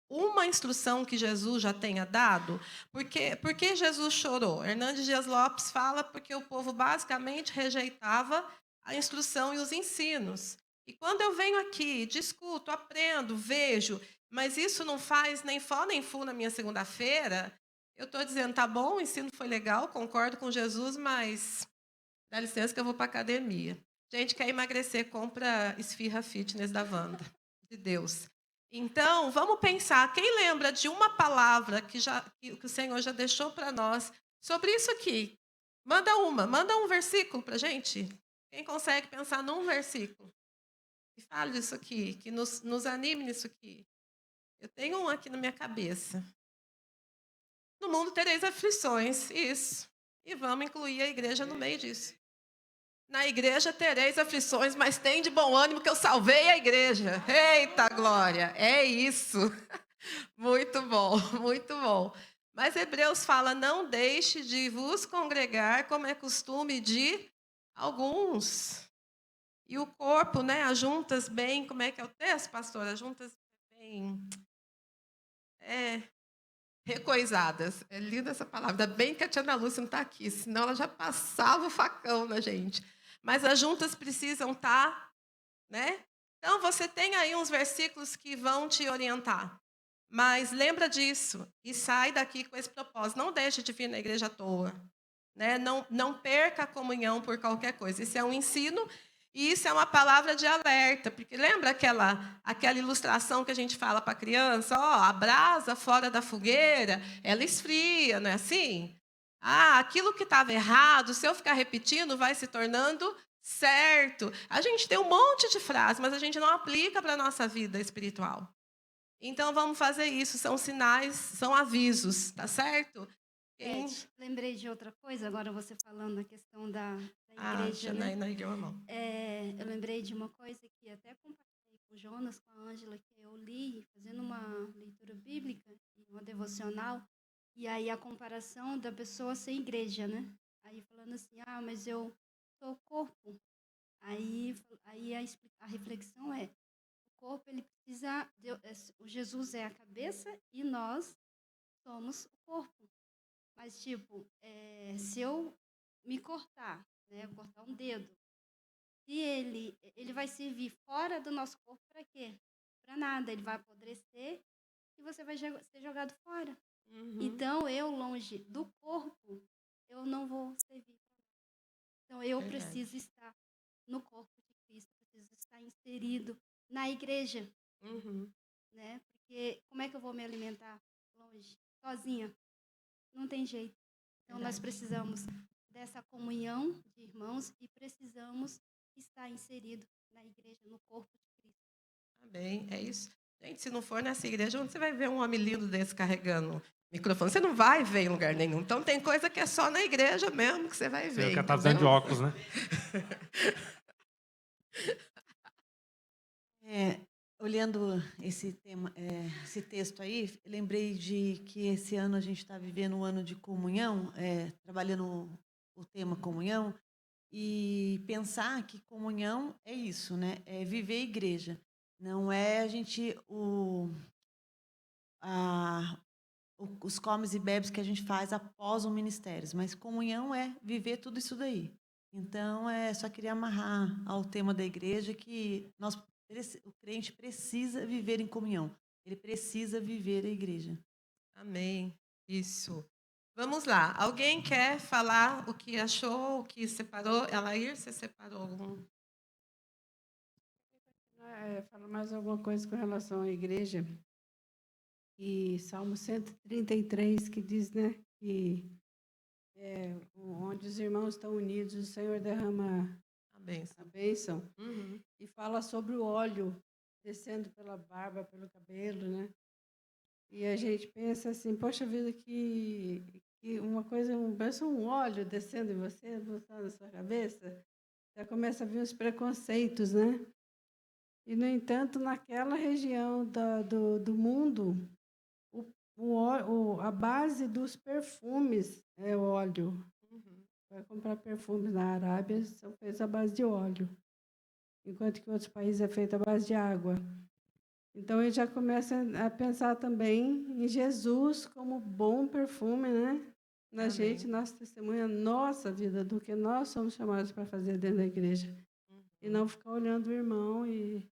C: uma instrução que Jesus já tenha dado. Por que Jesus chorou? Hernandes Dias Lopes fala porque o povo basicamente rejeitava a instrução e os ensinos. E quando eu venho aqui, discuto, aprendo, vejo, mas isso não faz nem fó nem fu na minha segunda-feira, eu estou dizendo, tá bom, o ensino foi legal, concordo com Jesus, mas dá licença que eu vou para a academia. Gente, quer emagrecer, compra Esfirra Fitness da Wanda, de Deus. Então, vamos pensar, quem lembra de uma palavra que o Senhor já deixou para nós sobre isso aqui? Manda um versículo para a gente. Quem consegue pensar num versículo? Que fale disso aqui, que nos anime nisso aqui. Eu tenho um aqui na minha cabeça. No mundo tereis aflições, isso. E vamos incluir a igreja no meio disso. Na igreja tereis aflições, mas tem de bom ânimo que eu salvei a igreja. Eita glória, é isso. Muito bom, muito bom. Mas Hebreus fala, não deixe de vos congregar, como é costume de alguns. E o corpo, né, as juntas bem, como é que é o texto, pastor? As juntas bem recoisadas. É linda essa palavra. Ainda bem que a tia Ana Lúcia não está aqui, senão ela já passava o facão na gente. Mas as juntas precisam estar, né? Então, você tem aí uns versículos que vão te orientar. Mas lembra disso e sai daqui com esse propósito. Não deixe de vir na igreja à toa. Né? Não perca a comunhão por qualquer coisa. Isso é um ensino e isso é uma palavra de alerta. Porque lembra aquela ilustração que a gente fala para a criança? A brasa fora da fogueira, ela esfria, não é assim? Aquilo que estava errado, se eu ficar repetindo, vai se tornando certo. A gente tem um monte de frases, mas a gente não aplica para a nossa vida espiritual. Então, vamos fazer isso. São sinais, são avisos, tá certo?
A: Lembrei de outra coisa, agora você falando a questão da igreja,
C: Janaína
A: né?
C: ergueu a mão.
A: Eu lembrei de uma coisa que até compartilhei com o Jonas, com a Ângela, que eu li, fazendo uma leitura bíblica, uma devocional, e aí a comparação da pessoa sem igreja, né? Aí falando assim, mas eu sou o corpo. Aí a reflexão é, o corpo, ele precisa, o Jesus é a cabeça e nós somos o corpo. Mas, tipo, se eu me cortar, né, cortar um dedo, se ele vai servir fora do nosso corpo para quê? Para nada, ele vai apodrecer e você vai ser jogado fora.
C: Uhum.
A: Então, eu longe do corpo, eu não vou servir. Então, eu
C: Verdade.
A: preciso estar no corpo de Cristo, preciso estar inserido na igreja,
C: Uhum.
A: né? Porque como é que eu vou me alimentar longe, sozinha? Não tem jeito. Então, nós
C: Verdade.
A: precisamos dessa comunhão de irmãos e precisamos estar inserido na igreja, no corpo de Cristo.
C: Amém, é isso. Gente, se não for nessa igreja, onde você vai ver um homem lindo desse carregando microfone? Você não vai ver em lugar nenhum. Então, tem coisa que é só na igreja mesmo que você vai
D: Você
C: ver.
D: que está precisando de óculos, né?
G: Olhando esse tema, esse texto aí, lembrei de que esse ano a gente está vivendo um ano de comunhão, trabalhando o tema comunhão, e pensar que comunhão é isso, né? É viver a igreja. Não é a gente os comes e bebes que a gente faz após o ministério, mas comunhão é viver tudo isso daí. Então, só queria amarrar ao tema da igreja que o crente precisa viver em comunhão. Ele precisa viver a igreja.
C: Amém. Isso. Vamos lá. Alguém quer falar o que achou, o que separou? Elair, você separou algum?
E: Fala mais alguma coisa com relação à igreja. E Salmo 133, que diz, né, que onde os irmãos estão unidos, o Senhor derrama
C: A bênção.
E: a bênção.
C: Uhum.
E: E fala sobre o óleo descendo pela barba, pelo cabelo, né? E a gente pensa assim, poxa vida, que uma coisa, parece um óleo descendo em você, botando na sua cabeça, já começa a vir os preconceitos, né? E, no entanto, naquela região do mundo, a base dos perfumes é óleo.
C: Uhum.
E: Vai comprar perfumes na Arábia, são feitos à base de óleo, enquanto que em outros países é feito à base de água. Então, ele já começa a pensar também em Jesus como bom perfume, né? Na
C: Amém.
E: gente, nossa testemunha, nossa vida, do que nós somos chamados para fazer dentro da igreja. E não ficar olhando o irmão e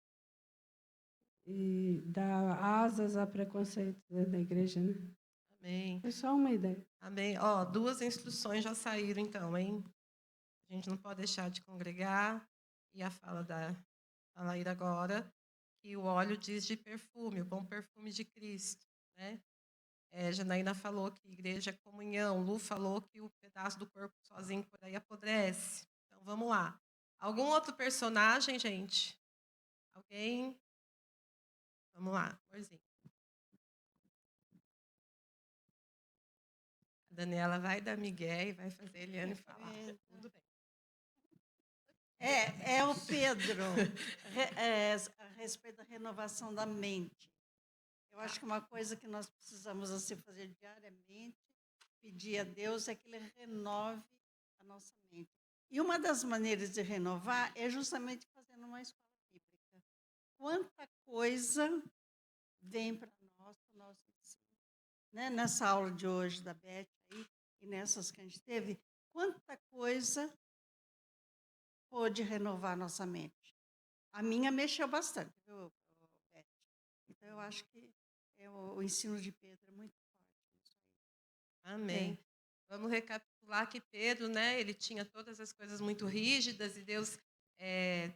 E: dar asas a preconceitos dentro da igreja, né?
C: Amém.
E: É só uma ideia.
C: Amém. Ó, 2 instruções já saíram, então, hein? A gente não pode deixar de congregar. E a fala da Elair agora, que o óleo diz de perfume, o bom perfume de Cristo, né? Janaína falou que igreja é comunhão. Lu falou que o pedaço do corpo sozinho por aí apodrece. Então, vamos lá. Algum outro personagem, gente? Alguém? Vamos lá, amorzinho. A Daniela vai dar migué e vai fazer a Eliane falar. Tudo bem.
H: É o Pedro, a respeito da renovação da mente. Eu acho que uma coisa que nós precisamos assim, fazer diariamente, pedir a Deus, é que Ele renove a nossa mente. E uma das maneiras de renovar é justamente fazendo uma escola bíblica. Quanta coisa vem para nós, para o nosso ensino. Né? Nessa aula de hoje da Beth aí, e nessas que a gente teve, quanta coisa pôde renovar nossa mente. A minha mexeu bastante, viu, Beth? Então, eu acho que o ensino de Pedro é muito forte.
C: Amém. Vamos recapitular que Pedro, né, ele tinha todas as coisas muito rígidas e Deus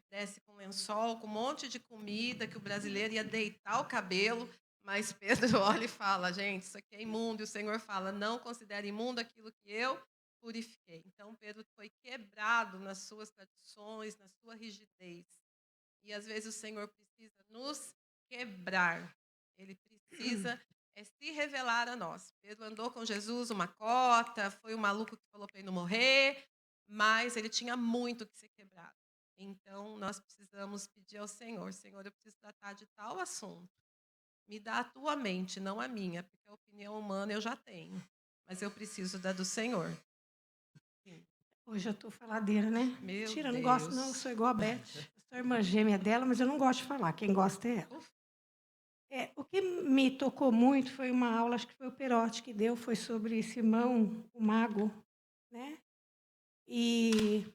C: desce com lençol, com um monte de comida, que o brasileiro ia deitar o cabelo, mas Pedro olha e fala, gente, isso aqui é imundo, e o Senhor fala, não considere imundo aquilo que eu purifiquei. Então, Pedro foi quebrado nas suas tradições, na sua rigidez. E, às vezes, o Senhor precisa nos quebrar. Ele precisa se revelar a nós. Pedro andou com Jesus uma cota, foi o maluco que falou para ele não morrer, mas ele tinha muito que ser quebrado. Então, nós precisamos pedir ao Senhor, Senhor, eu preciso tratar de tal assunto. Me dá a tua mente, não a minha, porque a opinião humana eu já tenho, mas eu preciso da do Senhor. Sim.
E: Hoje eu estou faladeira, né?
C: Meu
E: Mentira, eu não
C: Deus.
E: gosto, não, eu sou igual a Beth. Eu sou irmã gêmea dela, mas eu não gosto de falar. Quem gosta é ela. O que me tocou muito foi uma aula, acho que foi o Perotti que deu, foi sobre Simão, o mago, né? E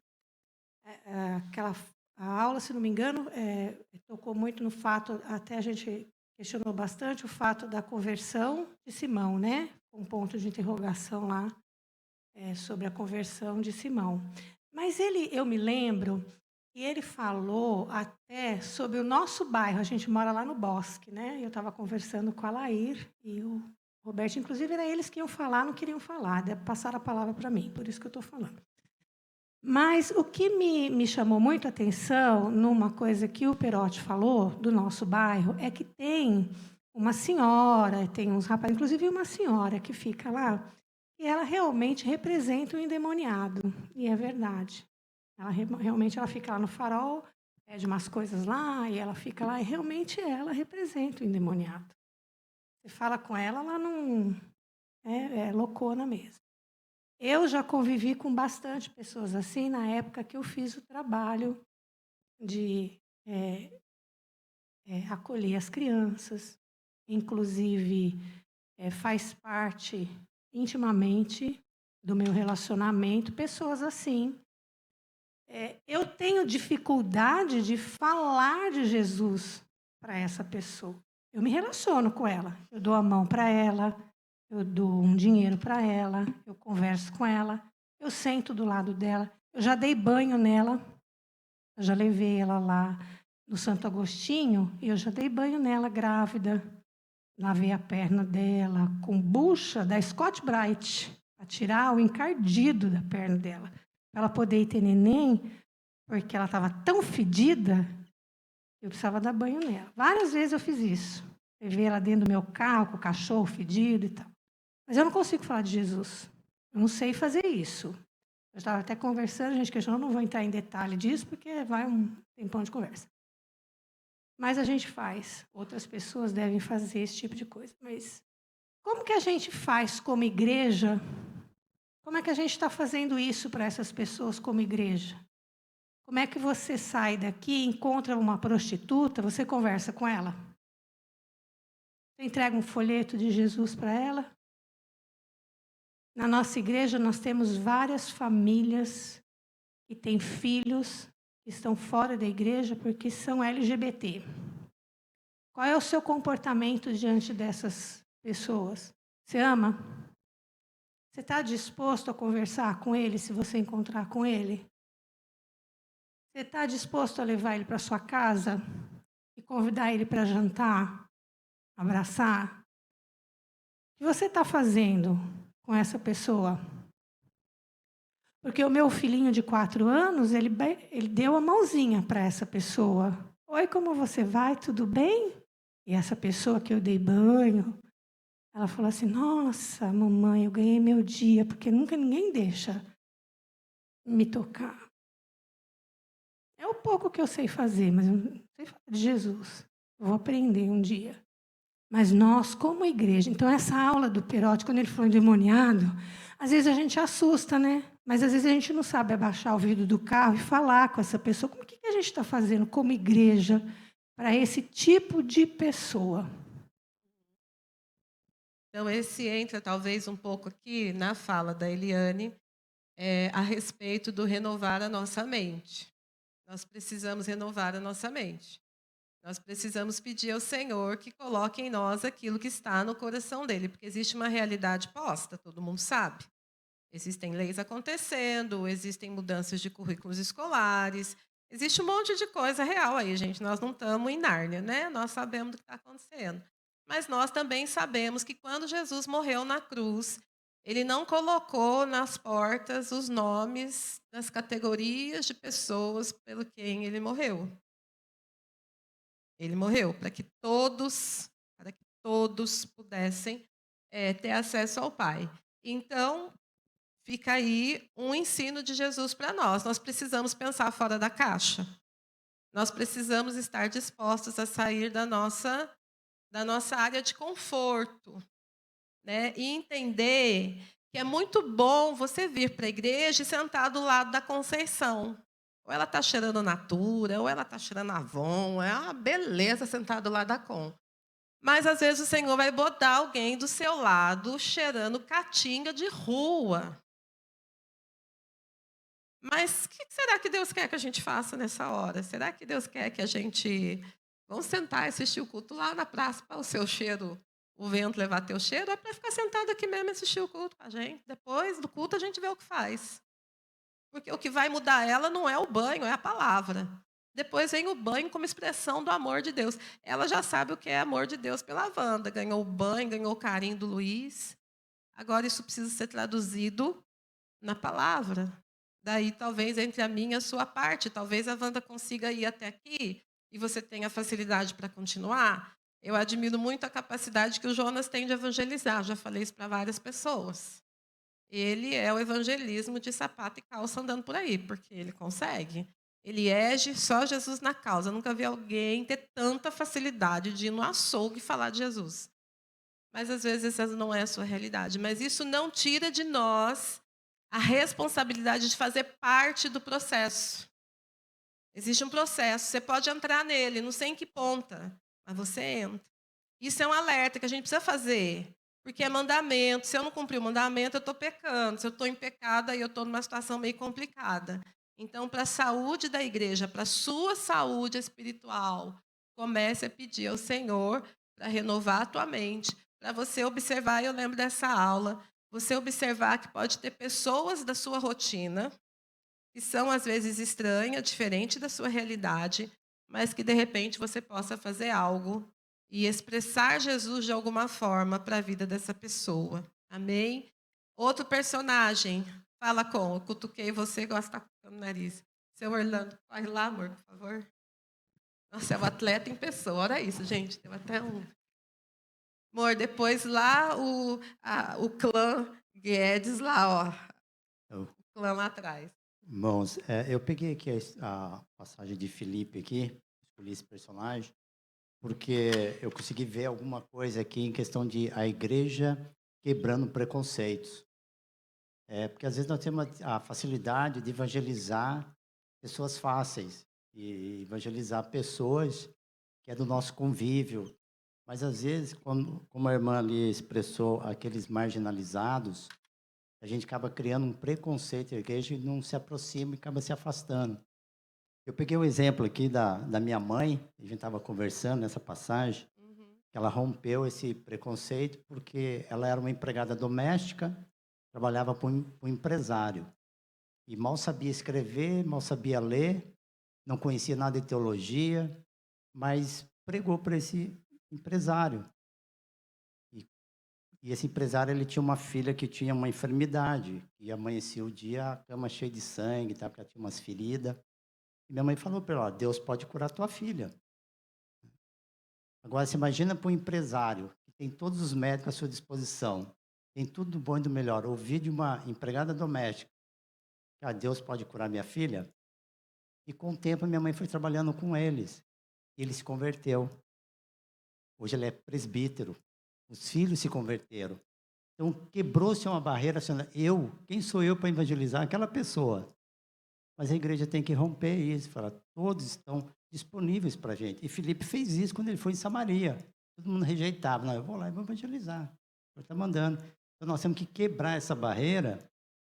E: a aula, se não me engano, tocou muito no fato, até a gente questionou bastante o fato da conversão de Simão, né? Um ponto de interrogação lá sobre a conversão de Simão. Mas eu me lembro que ele falou até sobre o nosso bairro. A gente mora lá no Bosque, né? Eu estava conversando com a Lair e o Roberto, inclusive, era eles que iam falar, não queriam falar, passaram a palavra para mim, por isso que eu estou falando. Mas o que me chamou muito a atenção numa coisa que o Perotti falou do nosso bairro é que tem uma senhora, tem uns rapazes, inclusive uma senhora que fica lá, e ela realmente representa o endemoniado, e é verdade. Ela realmente fica lá no farol, pede umas coisas lá, e ela fica lá, e realmente ela representa o endemoniado. Você fala com ela, ela não é loucona mesmo. Eu já convivi com bastante pessoas assim na época que eu fiz o trabalho de acolher as crianças, inclusive faz parte intimamente do meu relacionamento pessoas assim, eu tenho dificuldade de falar de Jesus para essa pessoa. Eu me relaciono com ela, eu dou a mão para ela, eu dou um dinheiro para ela, eu converso com ela, eu sento do lado dela, eu já dei banho nela, eu já levei ela lá no Santo Agostinho, e eu já dei banho nela grávida, lavei a perna dela com bucha da Scott Bright, para tirar o encardido da perna dela, para ela poder ir ter neném, porque ela estava tão fedida, eu precisava dar banho nela. Várias vezes eu fiz isso. Levei ela dentro do meu carro, com o cachorro fedido e tal. Mas eu não consigo falar de Jesus. Eu não sei fazer isso. Eu estava até conversando, a gente questionou, não vou entrar em detalhe disso, porque vai um tempão de conversa. Mas a gente faz. Outras pessoas devem fazer esse tipo de coisa. Mas como que a gente faz como igreja? Como é que a gente está fazendo isso para essas pessoas como igreja? Como é que você sai daqui, encontra uma prostituta, você conversa com ela? Você entrega um folheto de Jesus para ela? Na nossa igreja, nós temos várias famílias que têm filhos que estão fora da igreja porque são LGBT. Qual é o seu comportamento diante dessas pessoas? Você ama? Você está disposto a conversar com ele se você encontrar com ele? Você está disposto a levar ele para sua casa e convidar ele para jantar, abraçar? O que você está fazendo com essa pessoa? Porque o meu filhinho de 4 anos, ele deu a mãozinha para essa pessoa. Oi, como você vai? Tudo bem? E essa pessoa que eu dei banho, ela falou assim, nossa, mamãe, eu ganhei meu dia, porque nunca ninguém deixa me tocar. É o pouco que eu sei fazer, mas eu não sei falar de Jesus. Eu vou aprender um dia. Mas nós, como igreja... Então, essa aula do Perotti, quando ele falou endemoniado, às vezes a gente assusta, né? Mas às vezes a gente não sabe abaixar o vidro do carro e falar com essa pessoa. Como que a gente está fazendo como igreja para esse tipo de pessoa?
C: Então, esse entra talvez um pouco aqui na fala da Eliane, a respeito do renovar a nossa mente. Nós precisamos renovar a nossa mente. Nós precisamos pedir ao Senhor que coloque em nós aquilo que está no coração dele, porque existe uma realidade posta, todo mundo sabe. Existem leis acontecendo, existem mudanças de currículos escolares, existe um monte de coisa real aí, gente. Nós não estamos em Nárnia, né? Nós sabemos do que está acontecendo. Mas nós também sabemos que quando Jesus morreu na cruz, ele não colocou nas portas os nomes das categorias de pessoas pelo quem ele morreu. Ele morreu para que todos pudessem ter acesso ao Pai. Então, fica aí um ensino de Jesus para nós. Nós precisamos pensar fora da caixa. Nós precisamos estar dispostos a sair da nossa área de conforto, né? E entender que é muito bom você vir para a igreja e sentar do lado da Conceição. Ou ela está cheirando Natura, ou ela está cheirando Avon. É uma beleza sentar do lado da Com. Mas, às vezes, o Senhor vai botar alguém do seu lado cheirando caatinga de rua. Mas o que será que Deus quer que a gente faça nessa hora? Será que Deus quer que a gente... Vamos sentar e assistir o culto lá na praça para o seu cheiro, o vento levar teu cheiro? É para ficar sentado aqui mesmo e assistir o culto com a gente. Depois do culto a gente vê o que faz. Porque o que vai mudar ela não é o banho, é a palavra. Depois vem o banho como expressão do amor de Deus. Ela já sabe o que é amor de Deus pela Wanda. Ganhou o banho, ganhou o carinho do Luiz. Agora isso precisa ser traduzido na palavra. Daí, talvez, entre a minha e a sua parte, talvez a Wanda consiga ir até aqui e você tenha facilidade para continuar. Eu admiro muito a capacidade que o Jonas tem de evangelizar. Já falei isso para várias pessoas. Ele é o evangelismo de sapato e calça andando por aí, porque ele consegue. Ele ege só Jesus na causa. Eu nunca vi alguém ter tanta facilidade de ir no açougue e falar de Jesus. Mas, às vezes, essa não é a sua realidade. Mas isso não tira de nós a responsabilidade de fazer parte do processo. Existe um processo, você pode entrar nele, não sei em que ponta, mas você entra. Isso é um alerta que a gente precisa fazer, porque é mandamento. Se eu não cumprir o mandamento, eu estou pecando. Se eu estou em pecado, aí eu estou numa situação meio complicada. Então, para a saúde da igreja, para a sua saúde espiritual, comece a pedir ao Senhor para renovar a tua mente, para você observar, eu lembro dessa aula, você observar que pode ter pessoas da sua rotina que são às vezes estranhas, diferente da sua realidade, mas que de repente você possa fazer algo e expressar Jesus de alguma forma para a vida dessa pessoa. Amém? Outro personagem, fala com, eu cutuquei você, gosta de estar no nariz. Seu Orlando, corre lá, amor, por favor. Nossa, é o atleta em pessoa, olha isso, gente, tem até um... Amor, depois lá o clã Guedes lá, ó, o clã lá atrás.
I: Irmãos, eu peguei aqui a passagem de Filipe aqui, escolhi esse personagem, porque eu consegui ver alguma coisa aqui em questão de a igreja quebrando preconceitos. Porque às vezes nós temos a facilidade de evangelizar pessoas fáceis, e evangelizar pessoas que é do nosso convívio. Mas às vezes, como a irmã ali expressou, aqueles marginalizados, a gente acaba criando um preconceito na igreja e não se aproxima e acaba se afastando. Eu peguei um exemplo aqui da minha mãe, a gente estava conversando nessa passagem, que ela rompeu esse preconceito porque ela era uma empregada doméstica, trabalhava para um empresário. E mal sabia escrever, mal sabia ler, não conhecia nada de teologia, mas pregou para esse empresário. E esse empresário, ele tinha uma filha que tinha uma enfermidade, e amanhecia o dia, a cama cheia de sangue, tá? Porque ela tinha umas feridas. E minha mãe falou para ela, Deus pode curar tua filha. Agora, você imagina para um empresário, que tem todos os médicos à sua disposição, tem tudo do bom e do melhor, ouvir de uma empregada doméstica, que Deus pode curar minha filha. E com o tempo, minha mãe foi trabalhando com eles. E ele se converteu. Hoje ele é presbítero. Os filhos se converteram. Então, quebrou-se uma barreira. Quem sou eu para evangelizar aquela pessoa? Mas a igreja tem que romper isso. Falar, todos estão disponíveis para a gente. E Filipe fez isso quando ele foi em Samaria. Todo mundo rejeitava. Não, eu vou lá e vou evangelizar. O Senhor está mandando. Então, nós temos que quebrar essa barreira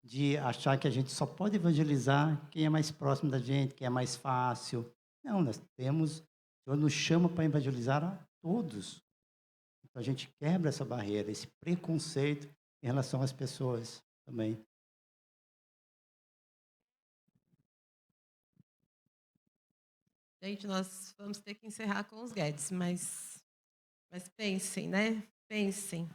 I: de achar que a gente só pode evangelizar quem é mais próximo da gente, quem é mais fácil. Não, o Senhor nos chama para evangelizar a todos. Então, a gente quebra essa barreira, esse preconceito em relação às pessoas também.
C: Gente, nós vamos ter que encerrar com os Guedes, mas pensem, né? Pensem.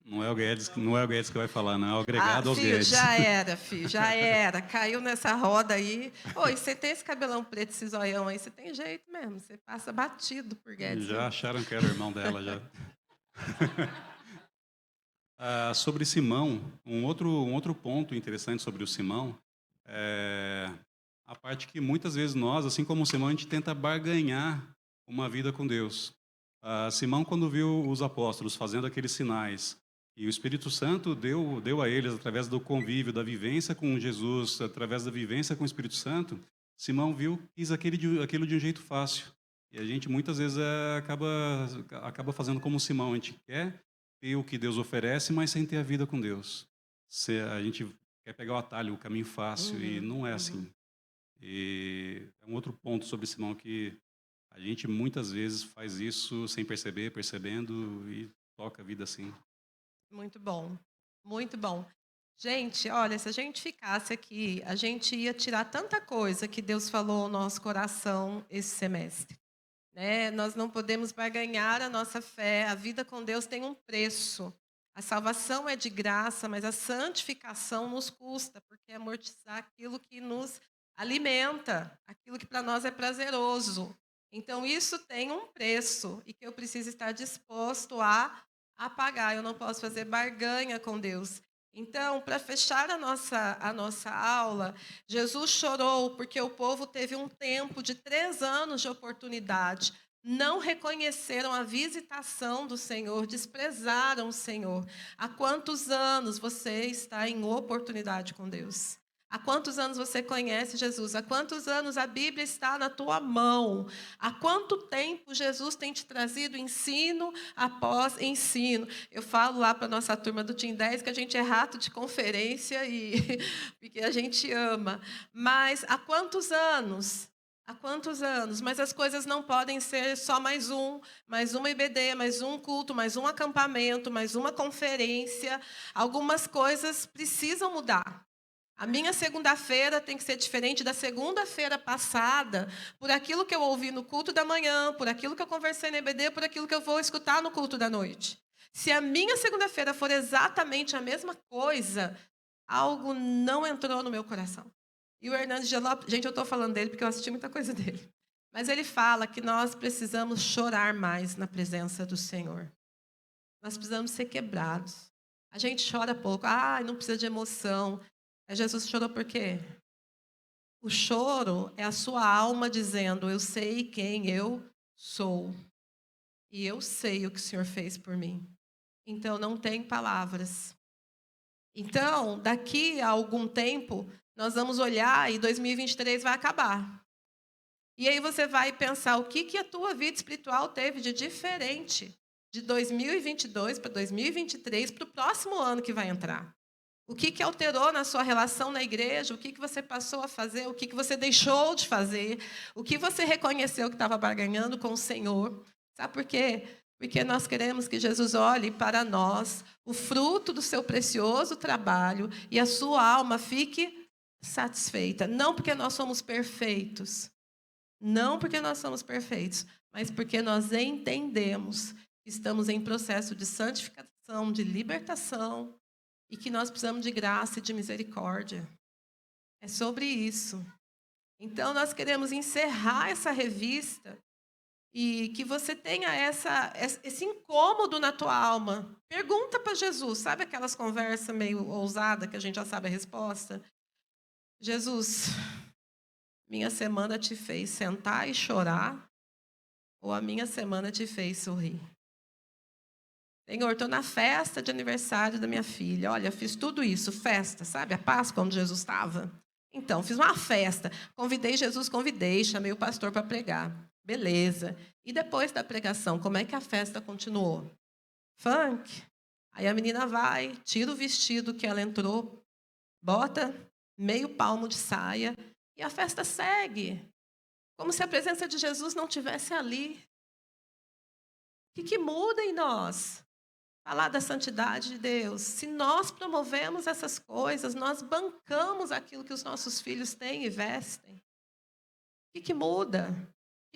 J: Não é o Guedes que vai falar, não. É o agregado aos Guedes.
C: Já era. Caiu nessa roda aí. Oi, você tem esse cabelão preto, esse zoião aí, você tem jeito mesmo. Você passa batido por Guedes.
J: Já acharam que era o irmão dela, já. Sobre Simão, um outro ponto interessante sobre o Simão é a parte que muitas vezes nós, assim como o Simão, a gente tenta barganhar uma vida com Deus. Simão, quando viu os apóstolos fazendo aqueles sinais, e o Espírito Santo deu a eles, através do convívio, da vivência com Jesus, através da vivência com o Espírito Santo, Simão quis aquilo de um jeito fácil. E a gente muitas vezes acaba fazendo como Simão. A gente quer ter o que Deus oferece, mas sem ter a vida com Deus. A gente quer pegar o atalho, o caminho fácil, e não é assim. E é um outro ponto sobre Simão que a gente muitas vezes faz isso sem perceber, percebendo, e toca a vida assim.
C: Muito bom, muito bom. Gente, olha, se a gente ficasse aqui, a gente ia tirar tanta coisa que Deus falou ao nosso coração esse semestre. Né? Nós não podemos barganhar a nossa fé, a vida com Deus tem um preço. A salvação é de graça, mas a santificação nos custa, porque é amortizar aquilo que nos alimenta, aquilo que para nós é prazeroso. Então, isso tem um preço e que eu preciso estar disposto a pagar. Eu não posso fazer barganha com Deus. Então, para fechar a nossa aula, Jesus chorou porque o povo teve um tempo de 3 anos de oportunidade. Não reconheceram a visitação do Senhor, desprezaram o Senhor. Há quantos anos você está em oportunidade com Deus? Há quantos anos você conhece Jesus? Há quantos anos a Bíblia está na tua mão? Há quanto tempo Jesus tem te trazido ensino após ensino? Eu falo lá para a nossa turma do Team 10 que a gente é rato de conferência porque a gente ama. Mas há quantos anos? Há quantos anos? Mas as coisas não podem ser só mais uma IBD, mais um culto, mais um acampamento, mais uma conferência. Algumas coisas precisam mudar. A minha segunda-feira tem que ser diferente da segunda-feira passada, por aquilo que eu ouvi no culto da manhã, por aquilo que eu conversei na EBD, por aquilo que eu vou escutar no culto da noite. Se a minha segunda-feira for exatamente a mesma coisa, algo não entrou no meu coração. E o Hernandes de Lopes, gente, eu estou falando dele porque eu assisti muita coisa dele, mas ele fala que nós precisamos chorar mais na presença do Senhor. Nós precisamos ser quebrados. A gente chora pouco, não precisa de emoção. Jesus chorou por quê? O choro é a sua alma dizendo, eu sei quem eu sou. E eu sei o que o Senhor fez por mim. Então, não tem palavras. Então, daqui a algum tempo, nós vamos olhar e 2023 vai acabar. E aí você vai pensar o que a tua vida espiritual teve de diferente de 2022 para 2023 para o próximo ano que vai entrar. O que alterou na sua relação na igreja? O que você passou a fazer? O que você deixou de fazer? O que você reconheceu que estava barganhando com o Senhor? Sabe por quê? Porque nós queremos que Jesus olhe para nós, o fruto do seu precioso trabalho, e a sua alma fique satisfeita. Não porque nós somos perfeitos, não porque nós somos perfeitos, mas porque nós entendemos que estamos em processo de santificação, de libertação, e que nós precisamos de graça e de misericórdia. É sobre isso. Então, nós queremos encerrar essa revista e que você tenha esse incômodo na tua alma. Pergunta para Jesus. Sabe aquelas conversas meio ousadas que a gente já sabe a resposta? Jesus, minha semana te fez sentar e chorar ou a minha semana te fez sorrir? Senhor, estou na festa de aniversário da minha filha. Olha, fiz tudo isso, festa, sabe? A Páscoa, onde Jesus estava. Então, fiz uma festa. Convidei Jesus, chamei o pastor para pregar. Beleza. E depois da pregação, como é que a festa continuou? Funk. Aí a menina vai, tira o vestido que ela entrou, bota meio palmo de saia e a festa segue. Como se a presença de Jesus não estivesse ali. O que muda em nós? Falar da santidade de Deus. Se nós promovemos essas coisas, nós bancamos aquilo que os nossos filhos têm e vestem. O que muda?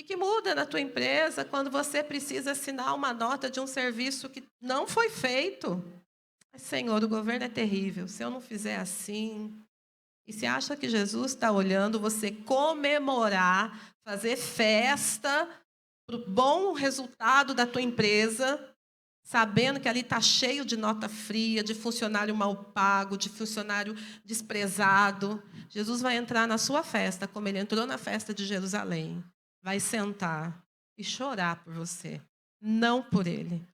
C: O que muda na tua empresa quando você precisa assinar uma nota de um serviço que não foi feito? Mas, Senhor, o governo é terrível. Se eu não fizer assim... E se acha que Jesus está olhando você comemorar, fazer festa para o bom resultado da tua empresa, sabendo que ali está cheio de nota fria, de funcionário mal pago, de funcionário desprezado. Jesus vai entrar na sua festa, como ele entrou na festa de Jerusalém. Vai sentar e chorar por você. Não por ele,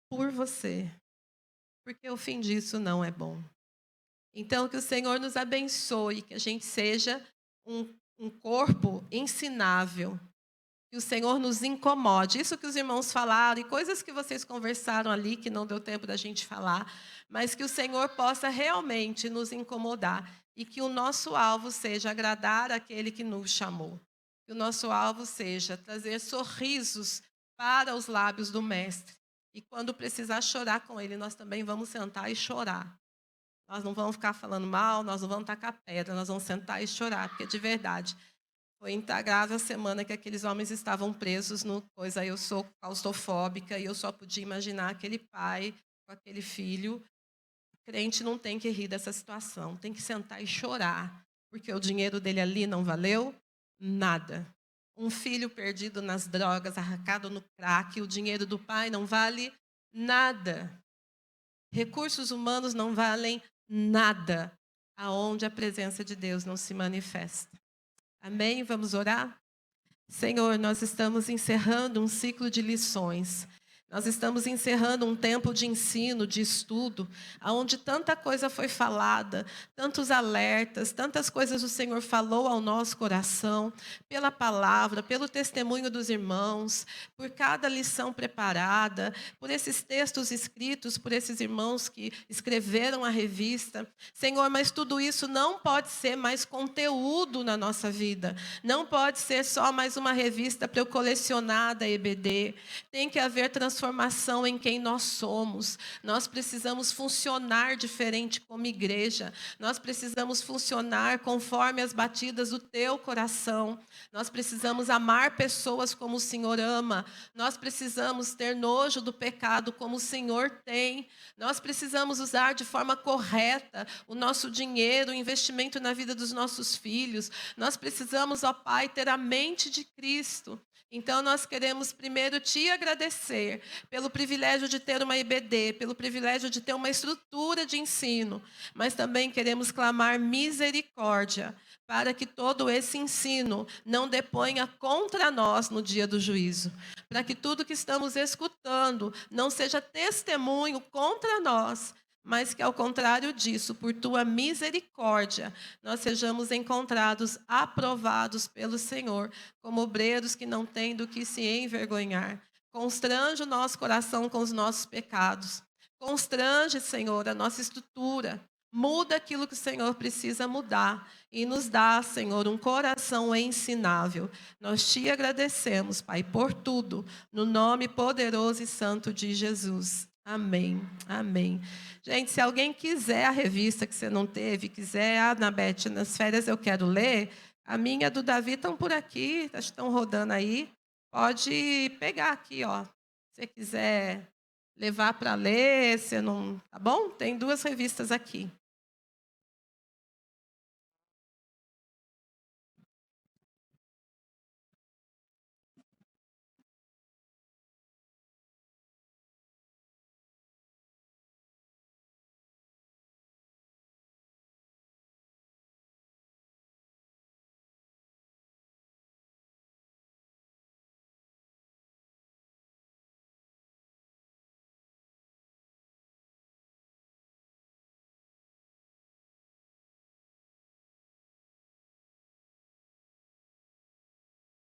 C: por você. Porque o fim disso não é bom. Então, que o Senhor nos abençoe, que a gente seja um corpo ensinável. Que o Senhor nos incomode. Isso que os irmãos falaram e coisas que vocês conversaram ali, que não deu tempo da gente falar, mas que o Senhor possa realmente nos incomodar e que o nosso alvo seja agradar aquele que nos chamou. Que o nosso alvo seja trazer sorrisos para os lábios do Mestre. E quando precisar chorar com ele, nós também vamos sentar e chorar. Nós não vamos ficar falando mal, nós não vamos tacar pedra, nós vamos sentar e chorar, porque de verdade... Foi integrável a semana que aqueles homens estavam presos no coisa. Eu sou claustrofóbica e eu só podia imaginar aquele pai com aquele filho. O crente não tem que rir dessa situação, tem que sentar e chorar, porque o dinheiro dele ali não valeu nada. Um filho perdido nas drogas, arrancado no crack, o dinheiro do pai não vale nada. Recursos humanos não valem nada, aonde a presença de Deus não se manifesta. Amém? Vamos orar? Senhor, nós estamos encerrando um ciclo de lições. Nós estamos encerrando um tempo de ensino, de estudo, onde tanta coisa foi falada, tantos alertas, tantas coisas o Senhor falou ao nosso coração, pela palavra, pelo testemunho dos irmãos, por cada lição preparada, por esses textos escritos por esses irmãos que escreveram a revista. Senhor, mas tudo isso não pode ser mais conteúdo na nossa vida, não pode ser só mais uma revista para eu colecionar da EBD. Tem que haver transformação em quem nós somos. Nós precisamos funcionar diferente como igreja. Nós precisamos funcionar conforme as batidas do teu coração. Nós precisamos amar pessoas como o Senhor ama. Nós precisamos ter nojo do pecado como o Senhor tem. Nós precisamos usar de forma correta o nosso dinheiro, o investimento na vida dos nossos filhos. Nós precisamos, ó Pai, ter a mente de Cristo. Então, nós queremos primeiro te agradecer pelo privilégio de ter uma IBD, pelo privilégio de ter uma estrutura de ensino, mas também queremos clamar misericórdia para que todo esse ensino não deponha contra nós no dia do juízo, para que tudo que estamos escutando não seja testemunho contra nós, mas que, ao contrário disso, por tua misericórdia, nós sejamos encontrados aprovados pelo Senhor, como obreiros que não têm do que se envergonhar. Constrange o nosso coração com os nossos pecados. Constrange, Senhor, a nossa estrutura. Muda aquilo que o Senhor precisa mudar e nos dá, Senhor, um coração ensinável. Nós te agradecemos, Pai, por tudo, no nome poderoso e santo de Jesus. Amém, amém. Gente, se alguém quiser a revista que você não teve, quiser, Anabete, nas férias eu quero ler, a minha e a do Davi estão por aqui, estão rodando aí. Pode pegar aqui, ó. Se você quiser levar para ler, você não, tá bom? Tem 2 revistas aqui.